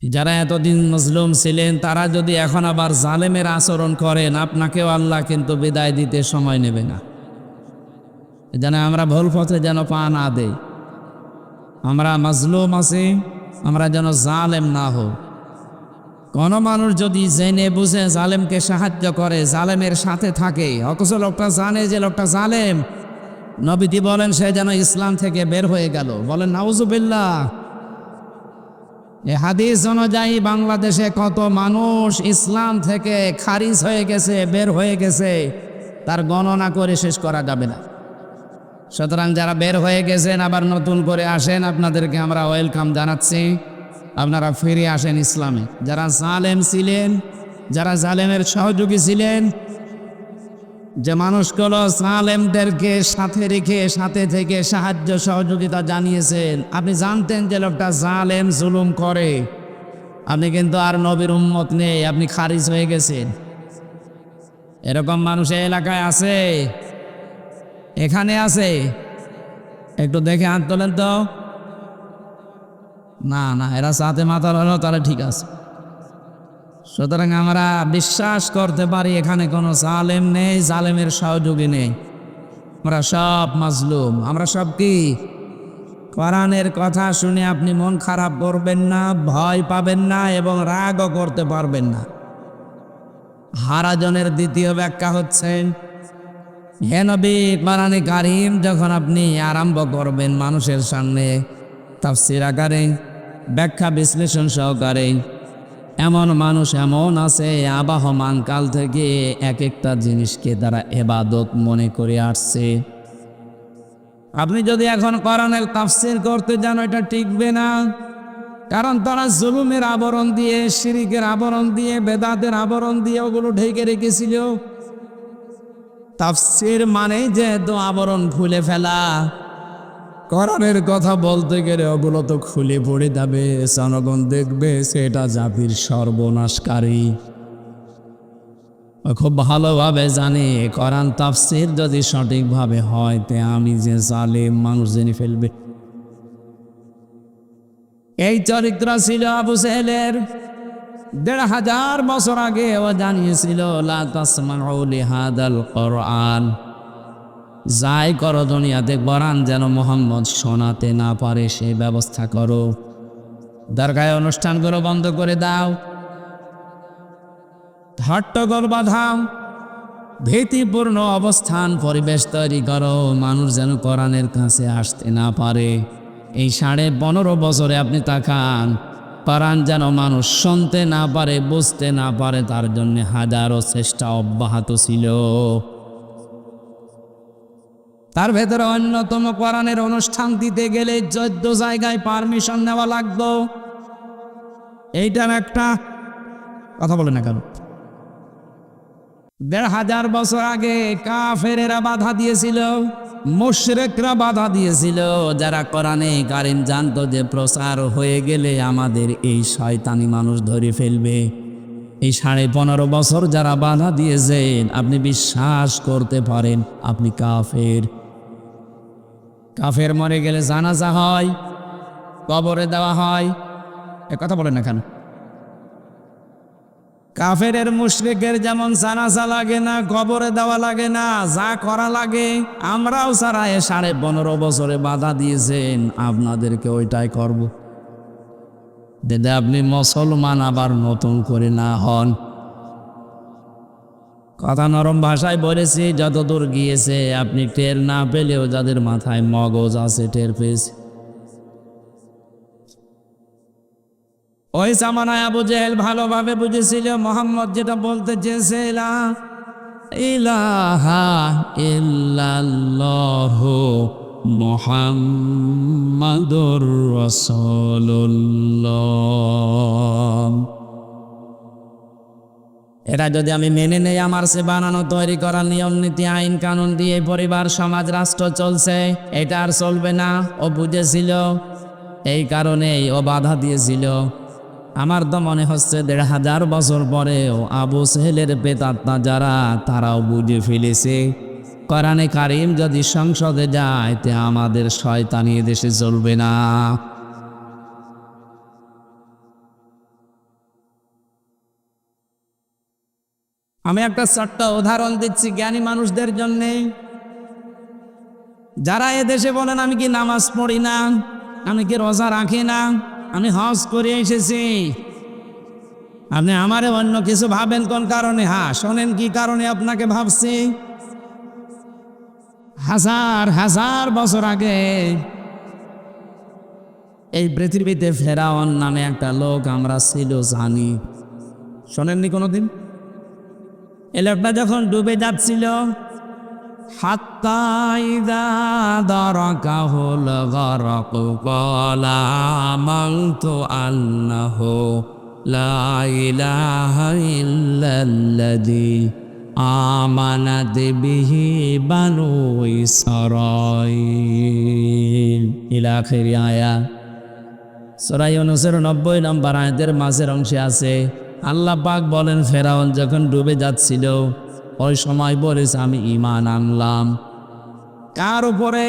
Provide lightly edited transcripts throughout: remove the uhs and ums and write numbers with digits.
যারা এতদিন মজলুম ছিলেন তারা যদি এখন আবার জালেমের আচরণ করেন, আপনাকেও আল্লাহ কিন্তু বিদায় দিতে সময় নেবে না। যেন আমরা ভুল পথে যেন পা না দেই, আমরা মজলুম আছি, আমরা যেন জালেম না হই। কোনো মানুষ যদি জেনে বুঝে জালেমকে সাহায্য করে, জালেমের সাথে থাকে, অথচ লোকটা জানে যে লোকটা জালেম, নবীজি বলেন সে যেন ইসলাম থেকে বের হয়ে গেল। বলেন নাউজুবিল্লাহ। এ হাদিস অনুযায়ী বাংলাদেশে কত মানুষ ইসলাম থেকে খারিজ হয়ে গেছে, বের হয়ে গেছে, তার গণনা করে শেষ করা যাবে না। সুতরাং যারা বের হয়ে গেছেন আবার নতুন করে আসেন, আপনাদেরকে আমরা ওয়েলকাম জানাচ্ছি। আপনারা ফিরে আসেন ইসলামে। যারা জালেম ছিলেন, যারা জালেমের সহযোগী ছিলেন, যে মানুষগুলো জালেমদেরকে সাথে রেখে সাথে থেকে সাহায্য সহযোগিতা জানিয়েছেন, আপনি জানতেন যে লোকটা জালেম জুলুম করে, আপনি কিন্তু আর নবীর উম্মত নেই, আপনি খারিজ হয়ে গেছেন। এরকম মানুষ এই এলাকায় আছে, এখানে আছে? একটু দেখে হাত তোলেন তো। না না, এরা সাথে মাথা হলো তাহলে ঠিক আছে। সুতরাং আমরা বিশ্বাস করতে পারি এখানে কোনো জালেম নেই, জালেমের সহযোগী নেই। আমরা সব মাজলুম, আমরা সব কি? কোরআনের কথা শুনে আপনি মন খারাপ করবেন না, ভয় পাবেন না এবং রাগও করতে পারবেন না। হারাজনের দ্বিতীয় ব্যাখ্যা হচ্ছে, হে নবী, কোরআনে কারীম যখন আপনি আরম্ভ করবেন মানুষের সামনে তাফসীর আকারে, ব্যাখ্যা বিশ্লেষণ সহকারে, এমন মানুষ এমন আছে আবাহমান কাল থেকে এক একটা জিনিসকে তারা ইবাদত মনে করে আসছে। আপনি যদি এখন কোরআনের তাফসীর করতে যান, এটা টিকবে না। কারণ তারা জুলুমের আবরণ দিয়ে, শিরিকের আবরণ দিয়ে, বেদাতের আবরণ দিয়ে ওগুলো ঢেকে রেখেছিল। তাফসীর মানে যেহেতু আবরণ খুলে ফেলা, কোরআনের কথা বলতে গেলে ওগুলো তো খুলে পড়ে যাবে, জনগণ দেখবে সেটা জাতির সর্বনাশকারী। খুব ভালোভাবে জানে কোরআন তাফসীর যদি সঠিকভাবে হয় তে আমি যে জালেম মানুষ জেনে ফেলবে। এই চরিত্র ছিল আবু জেহেলের। ১৫০০ বছর আগে ও জানিয়েছিল, লা তাসমাউ লিহাদাল কোরআন, যাই করো দুনিয়াতে কোরআন যেন মুহাম্মদ শোনাতে না পারে সে ব্যবস্থা করো। দরগায় অনুষ্ঠানগুলো বন্ধ করে দাও, হট্টগোল বাঁধাও, ভীতিপূর্ণ অবস্থান পরিবেশ তৈরি করো, মানুষ যেন কোরআনের কাছে আসতে না পারে। এই ১৫.৫ বছরে আপনি তাকান, কোরআন যেন মানুষ শুনতে না পারে, বুঝতে না পারে, তার জন্য হাজারো চেষ্টা অব্যাহত ছিল। তার ভেতরে অন্যতম, কোরআনের অনুষ্ঠান দিতে গেলে ১৪ জায়গায় পারমিশন নেওয়া লাগতো। এইটার একটা কথা বলে না কেন? ১৫০০ বছর আগে কাফেরেরা বাধা দিয়েছিল, মুশরিকরা বাধা দিয়েছিল, যারা কোরআনে কারীম জানতো যে প্রচার হয়ে গেলে আমাদের এই শয়তানি মানুষ ধরে ফেলবে। এই ১৫.৫ বছর যারা বাধা দিয়েছেন, আপনি বিশ্বাস করতে পারেন আপনি কাফের। কাফের মরে গেলে জানাজা হয়, কবরে দেওয়া হয়, এ কথা বলেন না কেন? কাফেরের মুশরিকের যেমন জানাজা লাগে না, কবরে দেওয়া লাগে না, যা করা লাগে আমরাও সারা ১৫.৫ বছরে বাধা দিয়েছেন, আপনাদেরকে ওইটাই করব। যদি আপনি মুসলমান আবার নতুন করে না হন। কথা নরম ভাষায় বলেছি, যতদূর গিয়েছে আপনি টের না পেলেও যাদের মাথায় মগজ আছে টের পেয়েছে। ওই জামানায় আবু জেহেল ভালোভাবে বুঝেছিল মুহাম্মদ যেটা বলতে চেয়েছে, লা ইলাহা ইল্লাল্লাহু মুহাম্মাদুর রাসূলুল্লাহ। এটা যদি আমি মেনে নেই, আমার সে বানানো তৈরি করা নিয়ম নীতি আইন কানুন দিয়ে পরিবার সমাজ রাষ্ট্র চলছে, এটা আর চলবে না। ও বুঝেছিল, এই কারণেই ও বাধা দিয়েছিল। আমার তো মনে হচ্ছে ১৫০০ বছর পরেও আবু জেহেলের প্রেতাত্মা যারা, তারাও বুঝে ফেলেছে কোরআনে কারীম যদি সংসদে যায় তে আমাদের শয়তানি দেশে চলবে না। আমি একটা ছোট্ট উদাহরণ দিচ্ছি জ্ঞানী মানুষদের জন্যে। যারা এদেশে বলেন আমি কি নামাজ পড়ি না, আমি কি রোজা রাখি না, আমি হজ করে এসেছি, আপনি আমারে অন্য কিছু ভাবেন কোন কারণে? হ্যাঁ, শোনেন কি কারণে আপনাকে ভাবছি। হাজার হাজার বছর আগে এই পৃথিবীতে ফেরাউন নামে একটা লোক আমরা ছিল জানি। শোনেননি কোনোদিন? এই লোকটা যখন ডুবে যাচ্ছিল, হাত্তা ইযা দারাকাহুল গরক ক্বালা আমানতু আন্নাহু লা ইলাহা ইল্লাল্লাযী আমানাত বিহি বানু ইসরাঈল ইলা আখিরি আয়াত। সূরা ইউনূসের 90 নম্বর আয়াতের মাঝের অংশে আছে, আল্লাহ পাক বলেন ফেরাউন যখন ডুবে যাচ্ছিল ওই সময় বলেছে আমি ঈমান আনলাম। কার উপরে?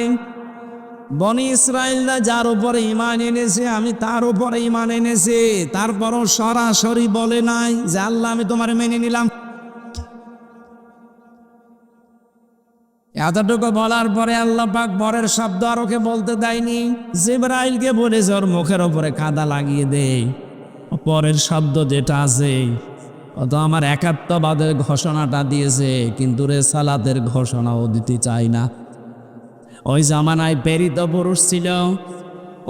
বনি ইসরাইলরা যার উপরে ঈমান এনেছে আমি তার উপরে ঈমান এনেছি। তারপরও সরাসরি বলে নাই যে আল্লাহ আমি তোমার মেনে নিলাম। এতটুকু বলার পরে আল্লাহ পাক পরের শব্দ আর ওকে বলতে দেয়নি। জিবরাইলকে বলেছে ওর মুখের ওপরে কাদা লাগিয়ে দে। পরের শব্দ যেটা আছে ও তো আমার একাত্মবাদের ঘোষণাটা দিয়েছে, কিন্তু রেসালাতের ঘোষণাও দিতে চাই না। ওই জামানায় প্রেরিত পুরুষ ছিল,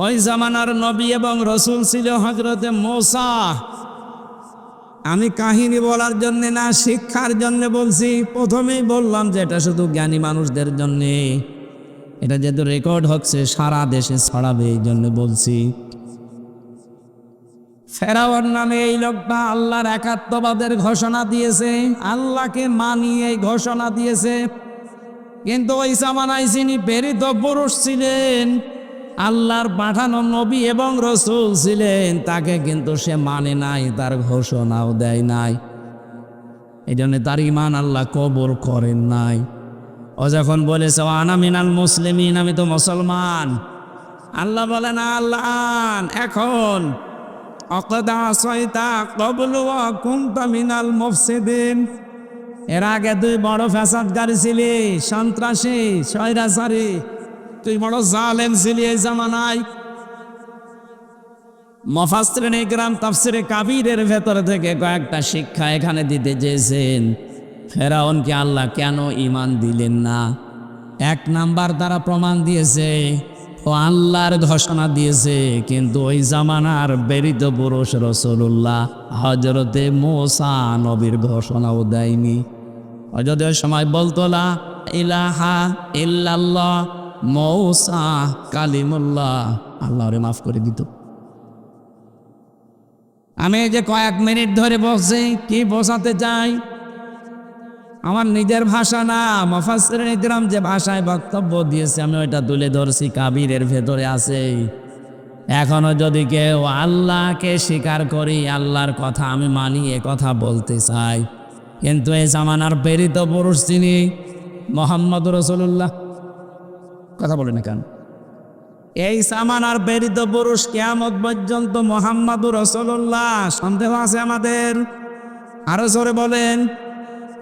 ওই জামানার নবী এবং রসুল ছিল হযরতে মূসা। আমি কাহিনী বলার জন্য না, শিক্ষার জন্য বলছি। প্রথমেই বললাম যে এটা শুধু জ্ঞানী মানুষদের জন্যে, এটা যেহেতু রেকর্ড হচ্ছে সারা দেশে ছড়াবে এই জন্য বলছি। ফেরাউন নামে এই লোকটা আল্লাহর একাত্মবাদের ঘোষণা দিয়েছে, আল্লাহকে মানিয়ে ঘোষণা দিয়েছে। কিন্তু ওই জামানায় যিনি প্রেরিত পুরুষ ছিলেন, আল্লাহর পাঠানো নবী এবং রসুল ছিলেন, তাকে কিন্তু সে মানে নাই, তার ঘোষণাও দেয় নাই। এই জন্য তার ঈমান আল্লাহ কবুল করেন নাই। ও যখন বলেছে আনা মিনাল মুসলিমিন, আমি তো মুসলমান, আল্লাহ বলেন আল্লাহ এখন অকদা সয়তা কবলু ওয়া কুনতা মিনাল মুফসিদিন, এর আগে তুই বড় ফ্যাসাদকারী ছিলি, সন্ত্রাসী, স্বৈরাচারী, তুই বড় জালেম ছিলি এই জামানায়। মুফাসসিরিন ইকরাম তাফসিরে কাবীরের ভেতর থেকে কয়েকটা শিক্ষা এখানে দিতে চেয়েছেন। ফেরাউনকে আল্লাহ কেন ঈমান দিলেন না? এক নাম্বার তারা প্রমাণ দিয়েছে ও আল্লাহর ঘোষণা দিয়েছে, কিন্তু ওই জামানার প্রেরিত পুরুষ রাসূলুল্লাহ হযরতে মূসা নবীর ঘোষণাও দেয়নি। যদি ওই সময় বলতো লা ইলাহা ইল্লাল্লাহ মূসা কালিমুল্লাহ, আল্লাহ ওরে মাফ করে দিত। আমি এই যে কয়েক মিনিট ধরে বলছি, কি বোঝাতে চাই? আমার নিজের ভাষা না, মুফাসসিরিন ইকরাম যে ভাষায় বক্তব্য দিয়েছে আমি ওইটা তুলে ধরছি, কাবীরের ভেতরে আছে। এখনো যদি কেউ আল্লাহকে স্বীকার করি, আল্লাহর কথা আমি মানি, এ কথা বলতে চাই, কিন্তু এই জামানার প্রেরিত পুরুষ তিনি মুহাম্মদ রাসূলুল্লাহ, কথা বলে না কেন? এই জামানার প্রেরিত পুরুষ কিয়ামত পর্যন্ত মুহাম্মদ রাসূলুল্লাহ, সন্দেহ আছে আমাদের? আরো জোরে বলেন।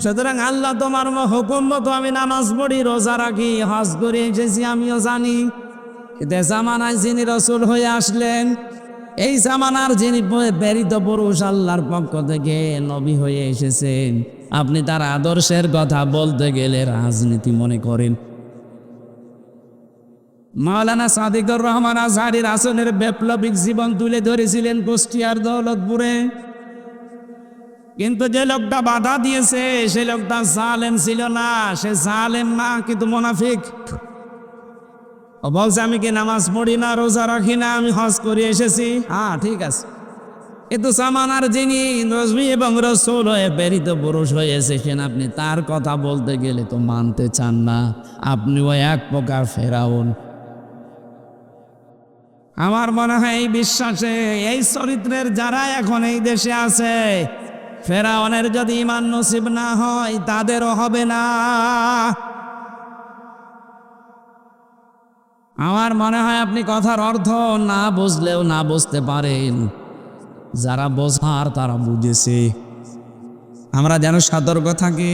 সুতরাং আল্লাহ তোমার হুকুম মতো আমি নামাজ পড়ি, রোজা রাখি, হজ করে এসেছি, আমিও জানি। কিন্তু জামানায় যিনি রসুল হয়ে আসলেন, এই জামানার যিনি প্রেরিত পুরুষ আল্লাহর পক্ষ থেকে নবী হয়ে এসেছেন, আপনি তার আদর্শের কথা বলতে গেলে রাজনীতি মনে করেন। মাওলানা সাদিকুর রহমান আজহারী রাসূলের বিপ্লবিক জীবন তুলে ধরেছিলেন কুষ্টিয়ার দৌলতপুরে, কিন্তু যে লোকটা বাধা দিয়েছে সে লোকটা জালেম ছিল না, সে জালেম না কিন্তু মুনাফিক। ও বলছে আমি কি নামাজ পড়ি না, রোজা রাখি না, আমি হজ করে এসেছি। হ্যাঁ ঠিক আছে, কিন্তু জামানার যিনি নবী এবং রাসূল হয়ে প্রেরিত পুরুষ হয়ে এসেছেন, আপনি তার কথা বলতে গেলে তো মানতে চান না, আপনি ওই এক প্রকার ফেরাউন। আমার মনে হয় এই বিশ্বাসে, এই চরিত্রের যারা এখন এই দেশে আছে, ফেরাউনের যদি ঈমান নসিব না হয় তাদেরও হবে না। আমার মনে হয় আপনি কথার অর্থ না বুঝলেও না বুঝতে পারেন, যারা বোঝার তারা বুঝেছে। আমরা যেন সতর্ক থাকি।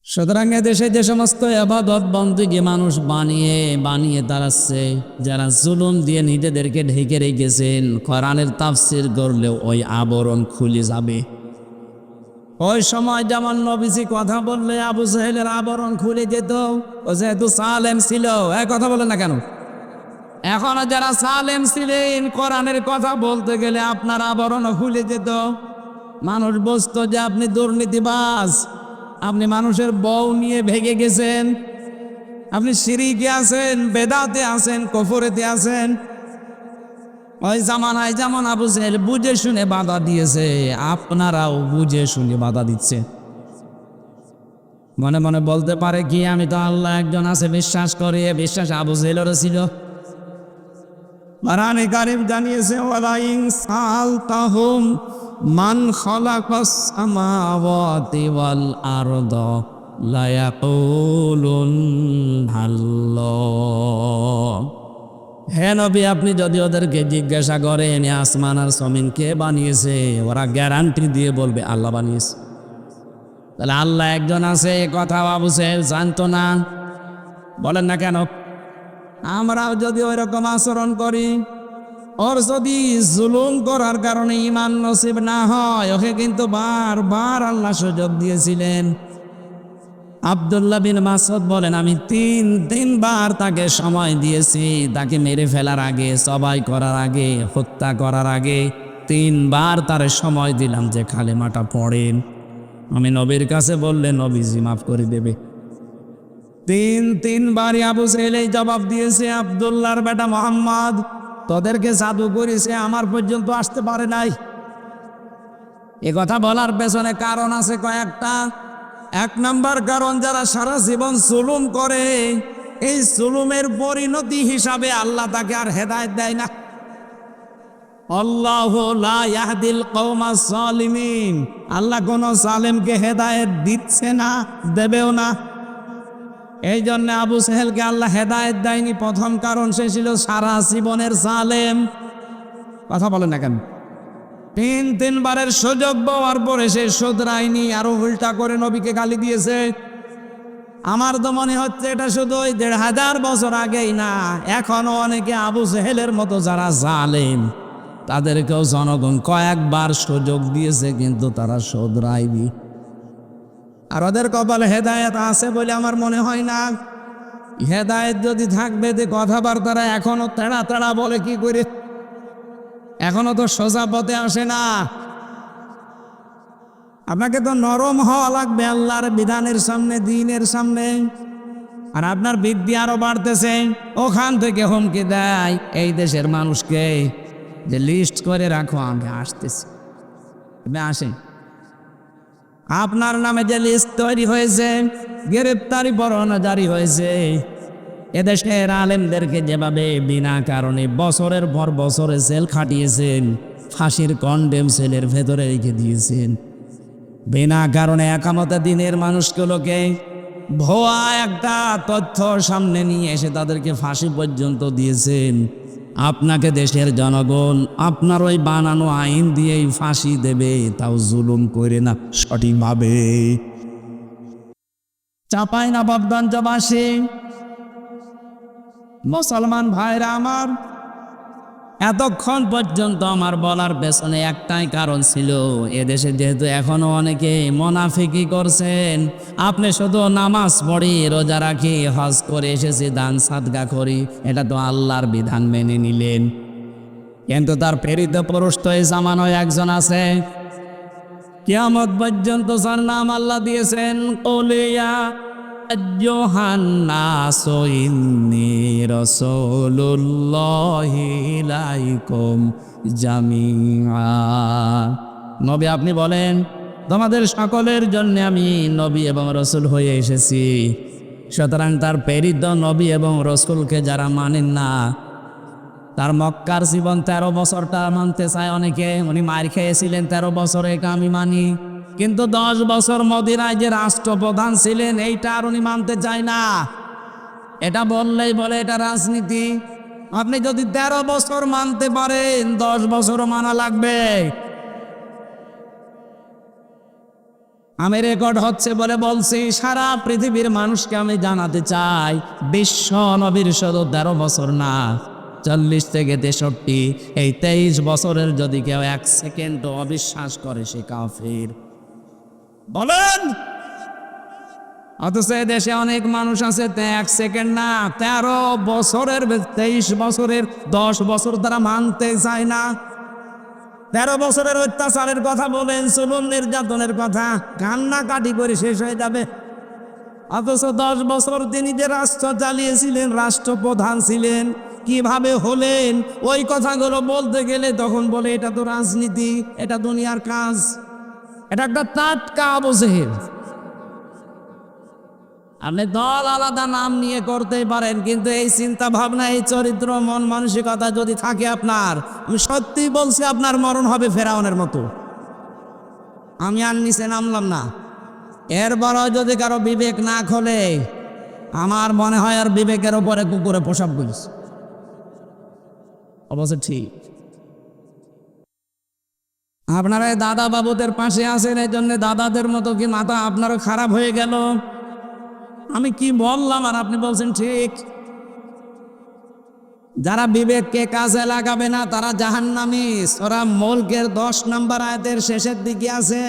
সুতরাং দেশে যে সমস্ত ইবাদত বন্দেগী মানুষ বানিয়ে তারাচ্ছে, যারা জুলুম দিয়ে নিজেদেরকে ঢেকে রেখেছেন, কোরআনের তাফসির করলেও ওই আবরণ খুলে যাবে। ওই সময় যেমন নবীজি কথা বললে আবু জাহেলের আবরণ খুলে যেত, ও যেহেতু সালেম ছিল। এক কথা বলে না কেন? এখন যারা সালেম ছিলেন, কোরআনের কথা বলতে গেলে আপনার আবরণও খুলে যেত। মানুষ বুঝতো যে আপনি দুর্নীতিবাজ, আপনি মানুষের বউ নিয়ে ভেগে গেছেন, আপনি শিরিকে আছেন, বেদাতে আছেন, কুফরেতে আছেন। ওই জামানায় যেমন আবু জাহেল বুঝে শুনে বাধা দিয়েছে, আপনারাও বুঝে শুনে বাধা দিচ্ছে। মনে মনে বলতে পারে কি, আমি তো আল্লাহ একজন আছে বিশ্বাস করে, বিশ্বাস আবু জাহেলেরও ছিল। কোরআনে কারীম জানিয়েছে, ওয়ালা ইন সালতাহুম মান খালাকাস সামাওয়াতি ওয়াল আরদা লা ইয়াকুলুন আল্লাহ। হে নবী, আপনি যদি ওদেরকে জিজ্ঞাসা করেন আসমান আর জমিন কে বানিয়েছে, ওরা গ্যারান্টি দিয়ে বলবে আল্লাহ বানিয়েছে। তাহলে আল্লাহ একজন আছে, এ কথা আবু জাহেল জানতো না? বলেন না কেন? আমরাও যদি ওই রকম আচরণ করি, ওর যদি জুলুম করার কারণে ঈমান নসিব না হয়, ওকে কিন্তু বারবার আল্লাহ সুযোগ দিয়েছিলেন। আব্দুল্লাহ বিন মাসউদ বলেন, আমি তিনবার তাকে সময় দিয়েছি, তাকে মেরে ফেলার আগে, সবাই করার আগে, হত্যা করার আগে 3বার তার সময় দিলাম যে কালেমাটা পড়েন। আমি নবীর কাছে বললে নবীজি মাফ করে দেবে। তিনবারই আবু জাহেল এই জবাব দিয়েছে, আব্দুল্লাহর বেটা মোহাম্মদ তোদেরকে জাদু করেছে, আমার পর্যন্ত আসতে পারে নাই। এ কথা বলার পেছনে কারণ আছে কয়েকটা। 1 নম্বর কারণ, যারা সারা জীবন জুলুম করে, এই জুলুমের পরিণতি হিসাবে আল্লাহ তাকে আর হেদায়েত দেয় না। আল্লাহু লা ইয়াহদিল কওমাস জালিমিন, আল্লাহ কোন জালেমকে হেদায়েত দিচ্ছে না, দেবেও না। এই জন্য আবু জাহেলকে আল্লাহ হেদায়েত দেয়নি। প্রথম কারণ, সে ছিল সারা জীবনের জালেম। কথা বলেন না কেন? তিনবারের সুযোগ পাওয়ার পরে সে শুধরায়নি, আরো উল্টা করে নবীকে গালি দিয়েছে। আমার তো মনে হচ্ছে এটা শুধু ওই 1500 বছর আগেই না, এখনো অনেকে আবু জাহেলের মতো যারা জালেম, তাদেরকেও জনগণ কয়েকবার সুযোগ দিয়েছে, কিন্তু তারা শুধরায়নি। আর ওদের কপালে হেদায়েত আছে বলে আমার মনে হয় না। হেদায়েত যদি থাকবে, যে কথাবার্তারা এখনো তেড়া তেড়া বলে কি করে, এখনো তো সোজা পথে আসে না। আপনাকে তো নরম হওয়া লাগবে আল্লাহর বিধানের সামনে, দ্বীনের সামনে। আর আপনার বৃদ্ধি আরো বাড়তেছে, ওখান থেকে হুমকি দেয় এই দেশের মানুষকে যে লিস্ট করে রাখো, আমি আসতেছি। আসেন, আপনার নামে যে লিস্ট তৈরি হয়েছে, গ্রেপ্তারি পরোয়ানা জারি হয়েছে, এদেশের আলেমদেরকে যেভাবে বিনা কারণে বছরের পর বছরে জেল খাটিয়েছেন, ফাঁসির কন্ডেম সেলের ভেতরে রেখে দিয়েছেন, বিনা কারণে একামতে দিনের মানুষগুলোকে ভুয়া একটা তথ্য সামনে নিয়ে এসে তাদেরকে ফাঁসি পর্যন্ত দিয়েছেন। আপনাকে দেশের জনগণ আপনার ওই বানানো আইন দিয়েই ফাঁসি দেবে, তাও জুলুম করে না সঠিকভাবে। চাঁপাইনবাবগঞ্জবাসী মুসলমান ভাইরা আমার, এতক্ষণ পর্যন্ত আমার বলার পেছনে একটাই কারণ ছিল, এদেশে যেহেতু এখনো অনেকে মুনাফিকি করছেন, আপনি শুধু নামাজ পড়ি, রোজা রাখি, হজ করে এসেছি, দান সাদকা করি, এটা তো আল্লাহর বিধান মেনে নিলেন। কিন্তু তার প্রেরিত পুরুষ তো এই জামানায় একজন আছে, কিয়ামত পর্যন্ত যার নাম আল্লাহ দিয়েছেন, ওলিয়া আইয়ুহান্নাসু ইন্নী রাসূলুল্লাহি ইলাইকুম জামিআ। নবী আপনি বলেন, তোমাদের সকলের জন্য আমি নবী এবং রসুল হয়ে এসেছি। সুতরাং তার প্রেরিত নবী এবং রসুলকে যারা মানেন না, তার মক্কার জীবন 13 বছরটা মানতে চায় অনেকে। উনি মার খেয়েছিলেন 13 বছরে, এটা আমি মানি। কিন্তু 10 বছর মদিনায় যে রাষ্ট্রপ্রধান ছিলেন, এইটা আর উনি মানতে চায় না। এটা বললেই বলে এটা রাজনীতি। আপনি যদি 13 বছর মানতে পারেন, 10 বছরও মানা লাগবে। আমি রেকর্ড হচ্ছে বলে বলছি, সারা পৃথিবীর মানুষকে আমি জানাতে চাই, বিশ্ব নবীর শুধু 13 বছর না, 40 থেকে 63, এই 23 বছরের যদি কেউ 1 সেকেন্ড অবিশ্বাস করে সে কাফির। বলেন। অথচ দেশে অনেক মানুষ আছে 1 সেকেন্ড না, 13 বছরের 23 বছরের 10 বছর তারা মানতে চায় না। 13 বছরের অত্যাচারের কথা বলেন, জুলুম নির্যাতনের কথা, কান্নাকাটি করে শেষ হয়ে যাবে। অথচ 10 বছর তিনি যে রাষ্ট্র চালিয়েছিলেন, রাষ্ট্রপ্রধান ছিলেন, কিভাবে হলেন, ওই কথাগুলো বলতে গেলে তখন বলে এটা তো রাজনীতি, এটা দুনিয়ার কাজ, এটা একটা টাটকা আবু জেহেল। আপনি দল আলাদা নাম নিয়ে করতেই পারেন, কিন্তু এই চিন্তা ভাবনা, এই চরিত্র, মন মানসিকতা যদি থাকে আপনার, আমি সত্যি বলছি আপনার মরণ হবে ফেরাউনের মতো। আমি আর নিচে নামলাম না। এরপরও যদি কারো বিবেক না খোলে, আমার মনে হয় আর বিবেকের ওপরে কুকুরে পোশাক করিস। অবশ্য ঠিক। আপনারা দাদা বাবুদের পাশে আছেন, এই জন্য দাদাদের মতো কি মাথা আপনারও খারাপ হয়ে গেল? আমি কি বললাম আর আপনি বলছেন ঠিক? যারা বিবেককে কাজে লাগাবে না তারা জাহান্নামী। সূরা মুলকের 10 নম্বর আয়াতের শেষের দিকে আছে,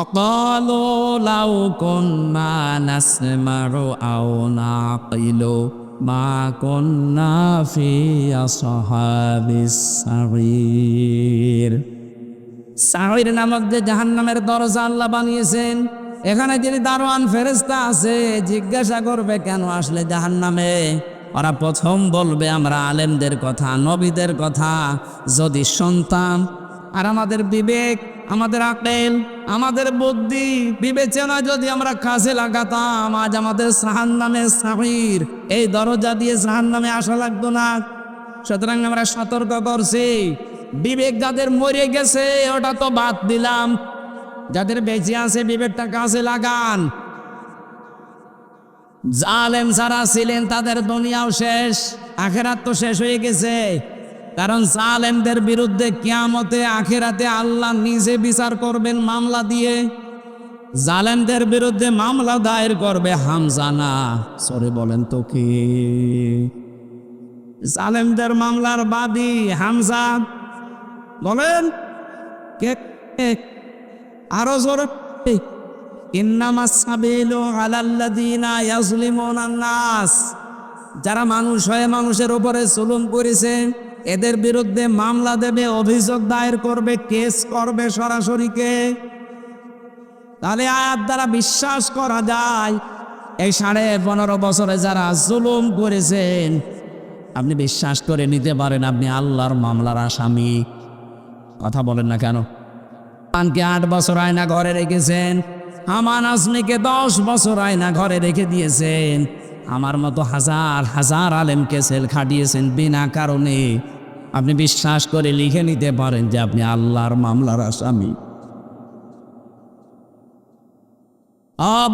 অকালু লাউ কুন্না নাসমাউ আও নাকিলু মা কুন্না ফি আসহাবিস সাগীর। সাগীর নামক যে জাহান্নামের দরজা আল্লাহ বানিয়েছেন, এখানে যিনি দারোয়ান ফেরেশতা আছে, জিজ্ঞাসা করবে কেন আসলে জাহান্নামে? ওরা প্রথম বলবে আমরা আলেমদের কথা, নবীদের কথা যদি শুনতাম, আর আমাদের বিবেক, আমাদের আকল, আমাদের বুদ্ধি, বিবেচনা যদি আমরা কাজে লাগাতাম, আজ আমাদের জাহান্নামে সাগীর এই দরজা দিয়ে জাহান্নামে আসা লাগতো না। সুতরাং আমরা সতর্ক করছি, বিবেক যাদের মরে গেছে ওটা তো বাদ দিলাম, যাদের বেঁচে আছে বিবেকটা কাজে লাগান। জালেম যারা ছিলেন তাদের দুনিয়াও শেষ, আখেরাত তো শেষ হয়ে গেছে। কারণ জালেমদের বিরুদ্ধে কিয়ামতে আখেরাতে আল্লাহ নিজে বিচার করবেন মামলা দিয়ে। জালেমদের বিরুদ্ধে মামলা দায়ের করবে হামজা না, সরে বলেন তো কি? জালেমদের মামলার বাদী হামজা। বলেন কে? আরো জোরে, ইন্নামাস সাবিলু আলাল্লাযিনা ইয়াজলিমুনান নাস। যারা মানুষ হয়ে মানুষের উপরে জুলুম করেছে এদের বিরুদ্ধে মামলা দেবে, অভিযোগ দায়ের করবে, কেস করবে সরাসরি কে? তাহলে আয়াত দ্বারা বিশ্বাস করা যায় এই 15.5 বছরে যারা জুলুম করেছেন, আপনি বিশ্বাস করে নিতে পারেন আপনি আল্লাহর মামলার আসামি। কথা বলেন না কেন? হামানকে 8 বছর আয়না ঘরে রেখেছেন, হামান আজমিকে 10 বছর আয়না ঘরে রেখে দিয়েছেন, আমার মতো হাজার হাজার আলেমকে সেল খাটিয়েছেন বিনা কারণে। আপনি বিশ্বাস করে লিখে নিতে পারেন যে আপনি আল্লাহর মামলার আসামি।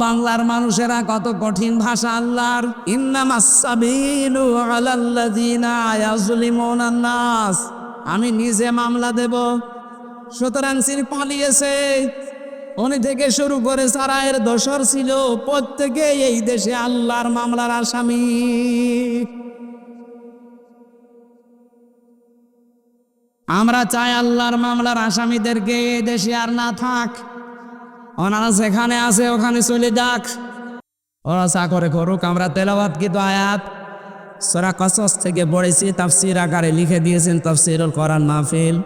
বাংলার মানুষেরা কত কঠিন ভাষা আল্লাহর। ইন্নামাস সাবিলু আলাল্লাযিনা ইয়াজলিমুনান নাস, আমি নিজে মামলা দেব। সুতরাং তিনি পালিয়েছে, উনি থেকে শুরু করে যারা এর দোসর ছিল প্রত্যেকে এই দেশে আল্লাহর মামলার আসামি। আমরা চাই আল্লাহর মামলার আসামিদেরকে এই দেশে আর না থাক, ওনারা যেখানে আছে ওখানে চলে যাক, ওরা চাকরে করুক। আমরা তেলাওয়াতকৃত আয়াত সূরা কসস থেকে পড়েছি, তাফসীর আকারে লিখে দিয়েছেন তাফসীরুল কোরআন মাহফিল।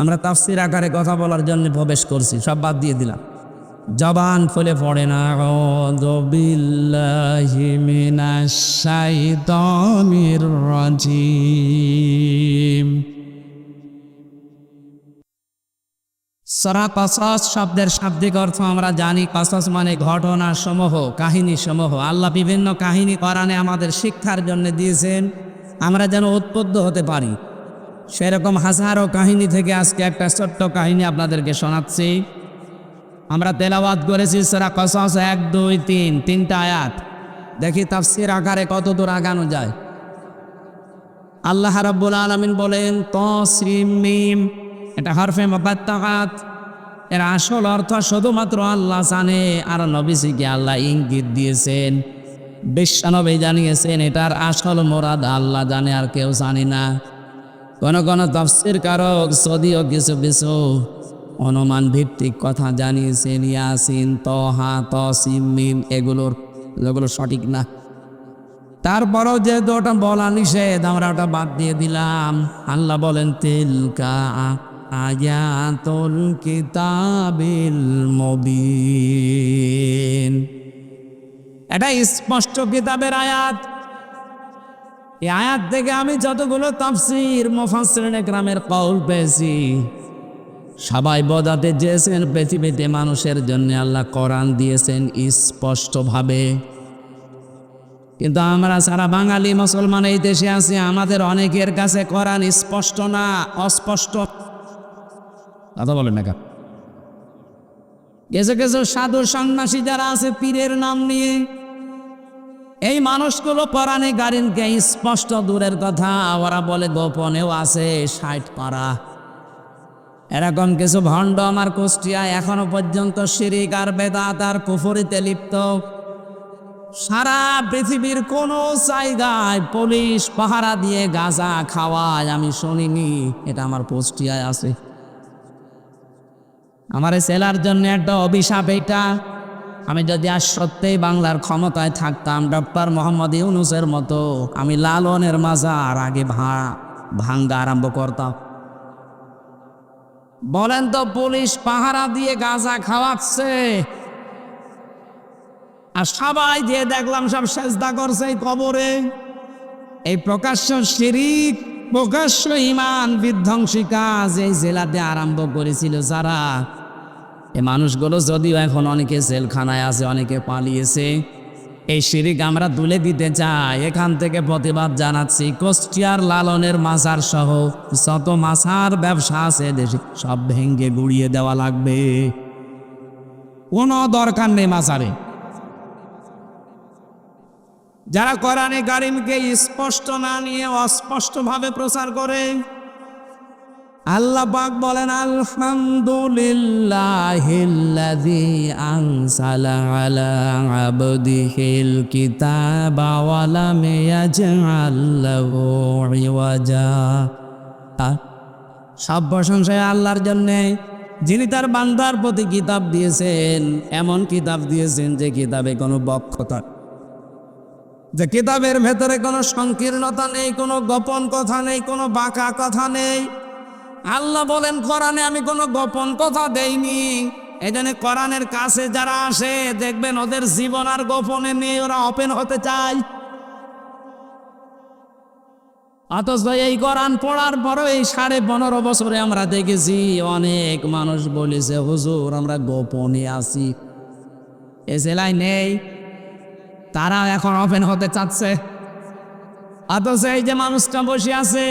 আমরা তাফসীর আকারে কথা বলার জন্য প্রবেশ করছি, সব বাদ দিয়ে দিলাম, জবান খুলে পড়ে না। আউযু বিল্লাহি মিনাশ শাইতানির রাজিম। সূরা কসস শব্দের শাব্দিক অর্থ আমরা জানি, কসস মানে ঘটনা সমূহ, কাহিনী সমূহ। আল্লাহ বিভিন্ন কাহিনী কোরআনে আমাদের শিক্ষার জন্য দিয়েছেন, আমরা যেন উদ্বুদ্ধ হতে পারি। সেরকম হাজারো কাহিনী থেকে আজকে একটা ছোট্ট কাহিনী আপনাদেরকে শোনাচ্ছি। আমরা তেলাওয়াত করেছি সূরা কসস 1, 2, 3, 3টা আয়াত। দেখি তাফসীর আকারে কত দূর আগানো যায়। আল্লাহ রাব্বুল আলামিন বলেন তাসরিম মিম, এটা হরফে মুকাত্তাআত। এর আসল অর্থ শুধুমাত্র আল্লাহ জানে, আর নবীজিকে আল্লাহ ইঙ্গিত দিয়েছেন, বিশ্বনবী জানিয়েছেন এটার আসল মোরাদ আল্লাহ জানে, আর কেউ জানে না। কোন কোন তাফসীর কারক যদিও কিছু কিছু অনুমান ভিত্তিক কথা জানিয়েছেন, ইয়াসিন, তহা, তসিম, মিম এগুলো সঠিক না। তারপরও যেহেতু ওটা বলা নিষেধ, আমরা ওটা বাদ দিয়ে দিলাম। আল্লাহ বলেন তিলকা আয়াতুল কিতাবিল মুবিন, এটা স্পষ্ট কিতাবের আয়াত। এই আয়াত থেকে আমি যতগুলো তাফসীর মুফাসসিরিন ইকরামের কওল পেয়েছি, সবাই বোঝাতে চেয়েছেন পৃথিবীতে মানুষের জন্য আল্লাহ কোরআন দিয়েছেন স্পষ্টভাবে। কিন্তু আমরা সারা বাঙালি মুসলমান এই দেশে আছি, আমাদের অনেকের কাছে কোরআন স্পষ্ট না, অস্পষ্ট। কথা বলেন না কেন? কিছু কিছু সাধু সন্ন্যাসী যারা আছে পীরের নাম নিয়ে, এই মানুষগুলো কোরআনে কারীমকে স্পষ্ট দূরের কথা, ওরা বলে গোপনেও আছে 60 পারা। এরকম কিছু ভণ্ড আমার কুষ্টিয়ায় এখনো পর্যন্ত শিরিক আর বেদাত আর কুফরিতে লিপ্ত। সারা পৃথিবীর কোনো জায়গায় পুলিশ পাহারা দিয়ে গাঁজা খাওয়ায় আমি শুনিনি, এটা আমার কুষ্টিয়ায় আছে। আমার এই ছেলের জন্য একটা অভিশাপ এটা। আমি যদি আজ সত্যিই বাংলার ক্ষমতায় থাকতাম, ডক্টর মোহাম্মদ ইউনূসের মতো, আমি লালনের মাজার আগে ভাঙ্গা আরম্ভ করতাম। বলেন তো, পুলিশ পাহারা দিয়ে গাঁজা খাওয়াচ্ছে, আর সবাই যে দেখলাম সব সেজদা করছে এই কবরে। এই প্রকাশ্য শিরিক, প্রকাশ্য ঈমান বিধ্বংসী কাজ এই জেলাতে আরম্ভ করেছিল যারা, এই মানুষগুলো যদিও এখন অনেকে জেলখানায় আছে, অনেকে পালিয়েছে। এই শিরিক আমরা তুলে দিতে চাই। এখান থেকে প্রতিবাদ জানাচ্ছি, কুষ্টিয়ার লালনের মাজার সহ যত মাজার ব্যবসা আছে দেশে সব ভেঙ্গে গুড়িয়ে দেওয়া লাগবে। কোনো দরকার নেই মাজারে। যারা কোরআনে কারীমকে স্পষ্ট না নিয়ে অস্পষ্টভাবে প্রচার করে, আল্লাহ পাক বলেন আলহামদুলিল্লাহিল্লাযী আনজালা আলা আবদিহিল কিতাবা ওয়া লাম ইয়াজআল লাহু ইওয়াজা। সব প্রশংসা আল্লাহর জন্য, যিনি তার বান্দার প্রতি কিতাব দিয়েছেন, এমন কিতাব দিয়েছেন যে কিতাবে কোনো বক্রতা, যে কিতাবের ভেতরে কোনো সংকীর্ণতা নেই, কোনো গোপন কথা নেই, কোনো বাঁকা কথা নেই। আল্লাহ বলেন কোরআনে আমি কোনো গোপন কথা দেইনি। এই জন্য কোরআনের কাছে যারা আসে দেখবেন ওদের জীবন আর গোপনে নেই, ওরা ওপেন হতে চায়। অথচ এই কোরআন পড়ার পরও এই 15.5 বছরে আমরা দেখেছি অনেক মানুষ বলেছে হুজুর আমরা গোপনে আছি, এ জেলায় নেই, তারা এখন ওপেন হতে চাচ্ছে। অথচ এই যে মানুষটা বসে আছে,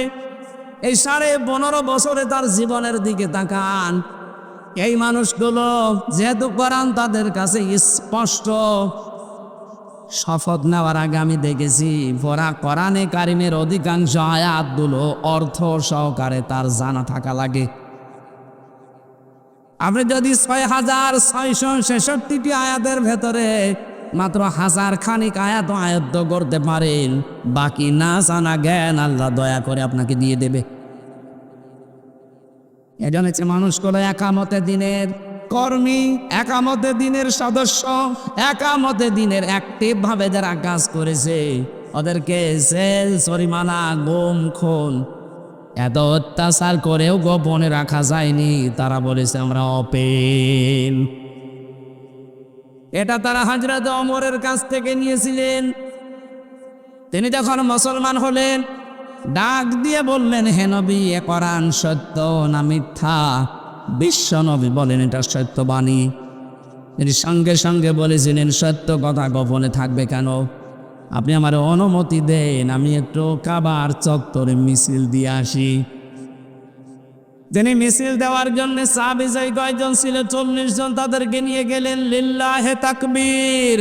এই 15.5 বছরে তার জীবনের দিকে তাকান। এই মানুষগুলো যেহেতু কোরআন তাদের কাছে স্পষ্ট, শপথ নেওয়ার আগে আমি দেখেছি পড়া কোরআনে কারীমের অধিকাংশ আয়াতগুলো অর্থ সহকারে তার জানা থাকা লাগে। আপনি যদি 6666টি আয়াতের ভেতরে মাত্র 1000 খানিক আয়াত আয়ত্ত করতে পারেন, বাকি না জানা জ্ঞান আল্লাহ দয়া করে আপনাকে দিয়ে দেবে। এজন্য হচ্ছে মানুষগুলো একামতে দিনের কর্মী, একামতে দিনের সদস্য, একামতে দিনের অ্যাক্টিভ ভাবে যারা কাজ করেছে, ওদেরকে জেল জরিমানা গুম খুন এত অত্যাচার করেও গোপনে রাখা যায়নি। তারা বলেছে আমরা ওপেন। এটা তারা হযরত ওমরের কাছ থেকে নিয়েছিলেন। তিনি যখন মুসলমান হলেন, ডাক দিয়ে বললেন হে নবী, এ কোরআন সত্য না মিথ্যা? বিশ্ব নবী বলেন এটা সত্য বাণী। তিনি সঙ্গে সঙ্গে বলেছিলেন সত্য কথা গোপনে থাকবে কেন? আপনি আমার অনুমতি দেন, আমি একটু কাবার চত্বরে মিছিল দিয়ে আসি। তিনি মিছিল দেওয়ার জন্য সাহাবী যে কয়জন ছিল 40 জন, তাদেরকে নিয়ে গেলেন। লিল্লাহে তাকবীর।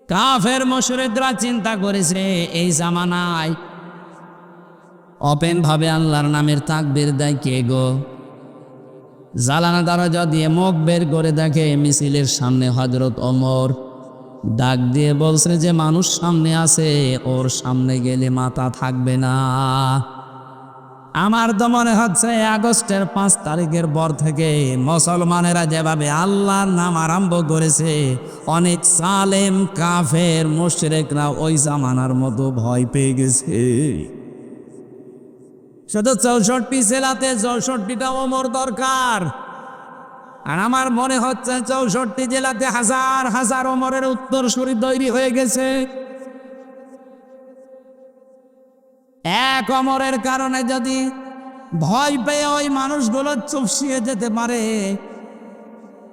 কাফের মুশরিকরা চিন্তা করেছে এই জামানায় ওপেন ভাবে আল্লাহর নামের তাকবীর দেয় কে গো? জ্বালানা দরজা দিয়ে মুখ বের করে দেখে মিছিলের সামনে হযরত ওমর। ডাক দিয়ে বলছে যে মানুষ সামনে আছে, ওর সামনে গেলে মাথা থাকবে না। আমার তো মনে হচ্ছে আগস্টের 5 তারিখের পর থেকে মুসলমানেরা যেভাবে আল্লাহর নাম আরম্ভ করেছে, অনেক সালেম কাফের মুশরিকরা ওই জামানার মতো ভয় পেয়ে গেছে। শুধু 64 জেলাতে 64টা ওমর দরকার। আর আমার মনে হচ্ছে 64 জেলাতে হাজার হাজার ওমরের উত্তরসূরি তৈরি হয়ে গেছে। এক ওমরের কারণে যদি ভয় পেয়ে ওই মানুষগুলো চুপসিয়ে যেতে পারে,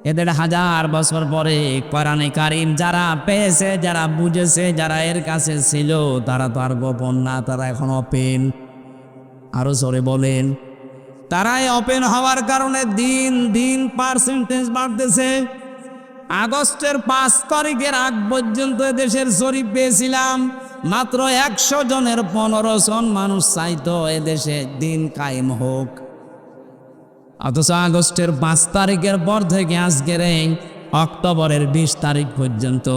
এদের হাজার বছর পরে কোরআনে কারীম যারা পেয়েছে, যারা বুঝেছে, যারা এর কাছে ছিল, তারা তো আর গোপন না, তারা এখন ওপেন। আরো জোরে বলেন। তারাই ওপেন হওয়ার কারণে দিন দিন পার্সেন্টেজ বাড়তেছে। আগস্টের 5 তারিখের আগ পর্যন্ত দেশের জরিপ পেয়েছিলাম, মাত্র 100 জনের 15 জন মানুষ চাইতো এদেশে দিন কায়েম হোক। অথচ আগস্টের 5 তারিখের পর থেকে আজকের এই অক্টোবরের 20 তারিখ পর্যন্ত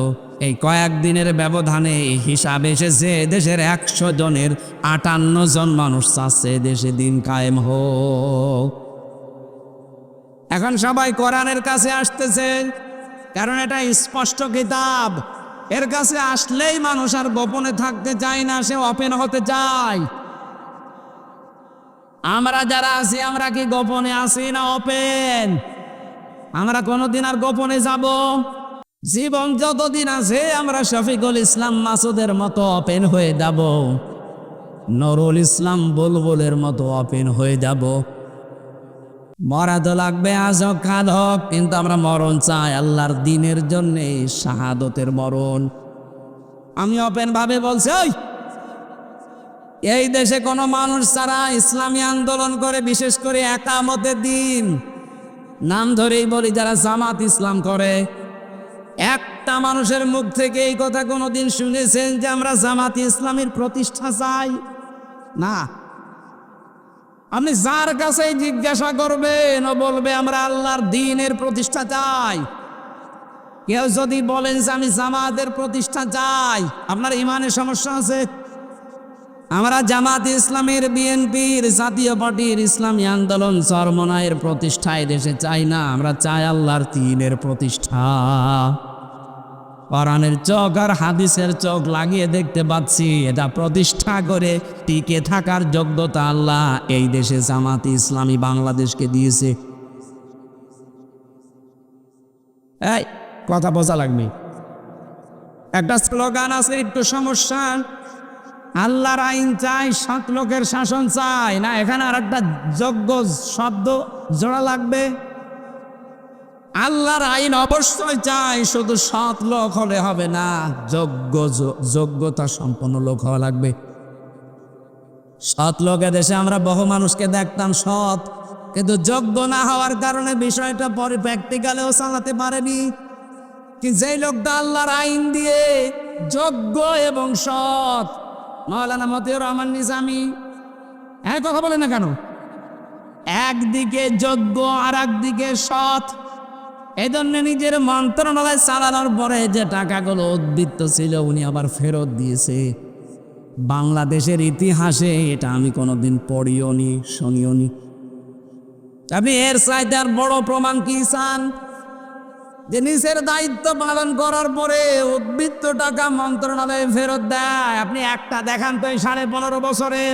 এই কয়েকদিনের ব্যবধানে হিসাব এসেছে দেশের 100 জনের 58 জন মানুষ চাচ্ছে দেশে দিন কায়েম হোক। এখন সবাই কোরআনের কাছে আসতেছে, কারণ এটা স্পষ্ট কিতাব। এর কাছে আসলেই মানুষ আর গোপনে থাকতে চায় না, সে ওপেন হতে চায়। আমরা যারা আছি, আমরা কি গোপনে আছি না ওপেন? আমরা কোনোদিন আর গোপনে যাব? জীবন যতদিন আছে আমরা শফিকুল ইসলাম মাসুদের মতো ওপেন হয়ে যাব, নুরুল ইসলাম বুলবুলের মতো ওপেন হয়ে যাব। মরা তো লাগবে, আজ হোক কাল হোক, কিন্তু আমরা মরণ চাই আল্লাহর দ্বীনের জন্যে, শাহাদতের মরণ। আমি ওপেন ভাবে বলছি, এই দেশে কোনো মানুষ ছাড়া ইসলামী আন্দোলন করে, বিশেষ করে একামতের দিন নাম ধরেই বলি, যারা জামাত ইসলাম করে, একটা মানুষের মুখ থেকে এই কথা কোনোদিন শুনেছেন যে আমরা জামাত ইসলামের প্রতিষ্ঠা চাই? না। আপনি যার কাছে জিজ্ঞাসা করবেন, ও বলবে আমরা আল্লাহর দ্বীনের প্রতিষ্ঠা চাই। কেউ যদি বলেন যে আমি জামাতের প্রতিষ্ঠা চাই, আপনার ইমানের সমস্যা আছে। আমরা জামাত ইসলামের, বিএনপির, জাতীয় পার্টির, ইসলামী আন্দোলন, চরমনায়ের প্রতিষ্ঠা দেশে চাই না, আমরা চাই আল্লাহর দ্বীনের প্রতিষ্ঠা। কোরআনের চোখ আর হাদিসের চোখ লাগিয়ে দেখতে পাচ্ছি, এটা প্রতিষ্ঠা করে টিকে থাকার যোগ্যতা আল্লাহ এই দেশে জামাত ইসলামী বাংলাদেশকে দিয়েছে। এই কথা বোঝা লাগবে। একটা স্লোগান আছে, একটু সমস্যা, আল্লাহর আইন চাই, 7 লোকের শাসন চাই না। এখানে আর একটা যোগ্য শব্দ জোড়া লাগবে। আল্লাহর আইন অবশ্যই চাই, শুধু 7 লোক হলে হবে না, যোগ্যতা সম্পন্ন লোক হওয়া লাগবে। 7 লোকের দেশে আমরা বহু মানুষকে দেখতাম সৎ, কিন্তু যোগ্য না হওয়ার কারণে বিষয়টা পরে প্র্যাকটিক্যালেও চালাতে পারেনি। কি যেই লোকটা আল্লাহর আইন দিয়ে যোগ্য এবং সৎ, মাওলানা মতিউর রহমান নিজামী, এক কথা বলে না কেন? একদিকে যোগ্য আর একদিকে সৎ। এই জন্য নিজের মন্ত্রণালয় চালানোর পরে যে টাকাগুলো উদ্বৃত্ত ছিল উনি আবার ফেরত দিয়েছে। বাংলাদেশের ইতিহাসে এটা আমি কোনোদিন পড়িও নি, শুনিও নি। আপনি এর চাইতে আর বড় প্রমাণ কি চান? যে নিজের দায়িত্ব পালন করার পরে উদ্বৃত্ত টাকা মন্ত্রণালয়ে ফেরত দেয়। আপনি একটা দেখান তো এই 15.5 বছরে।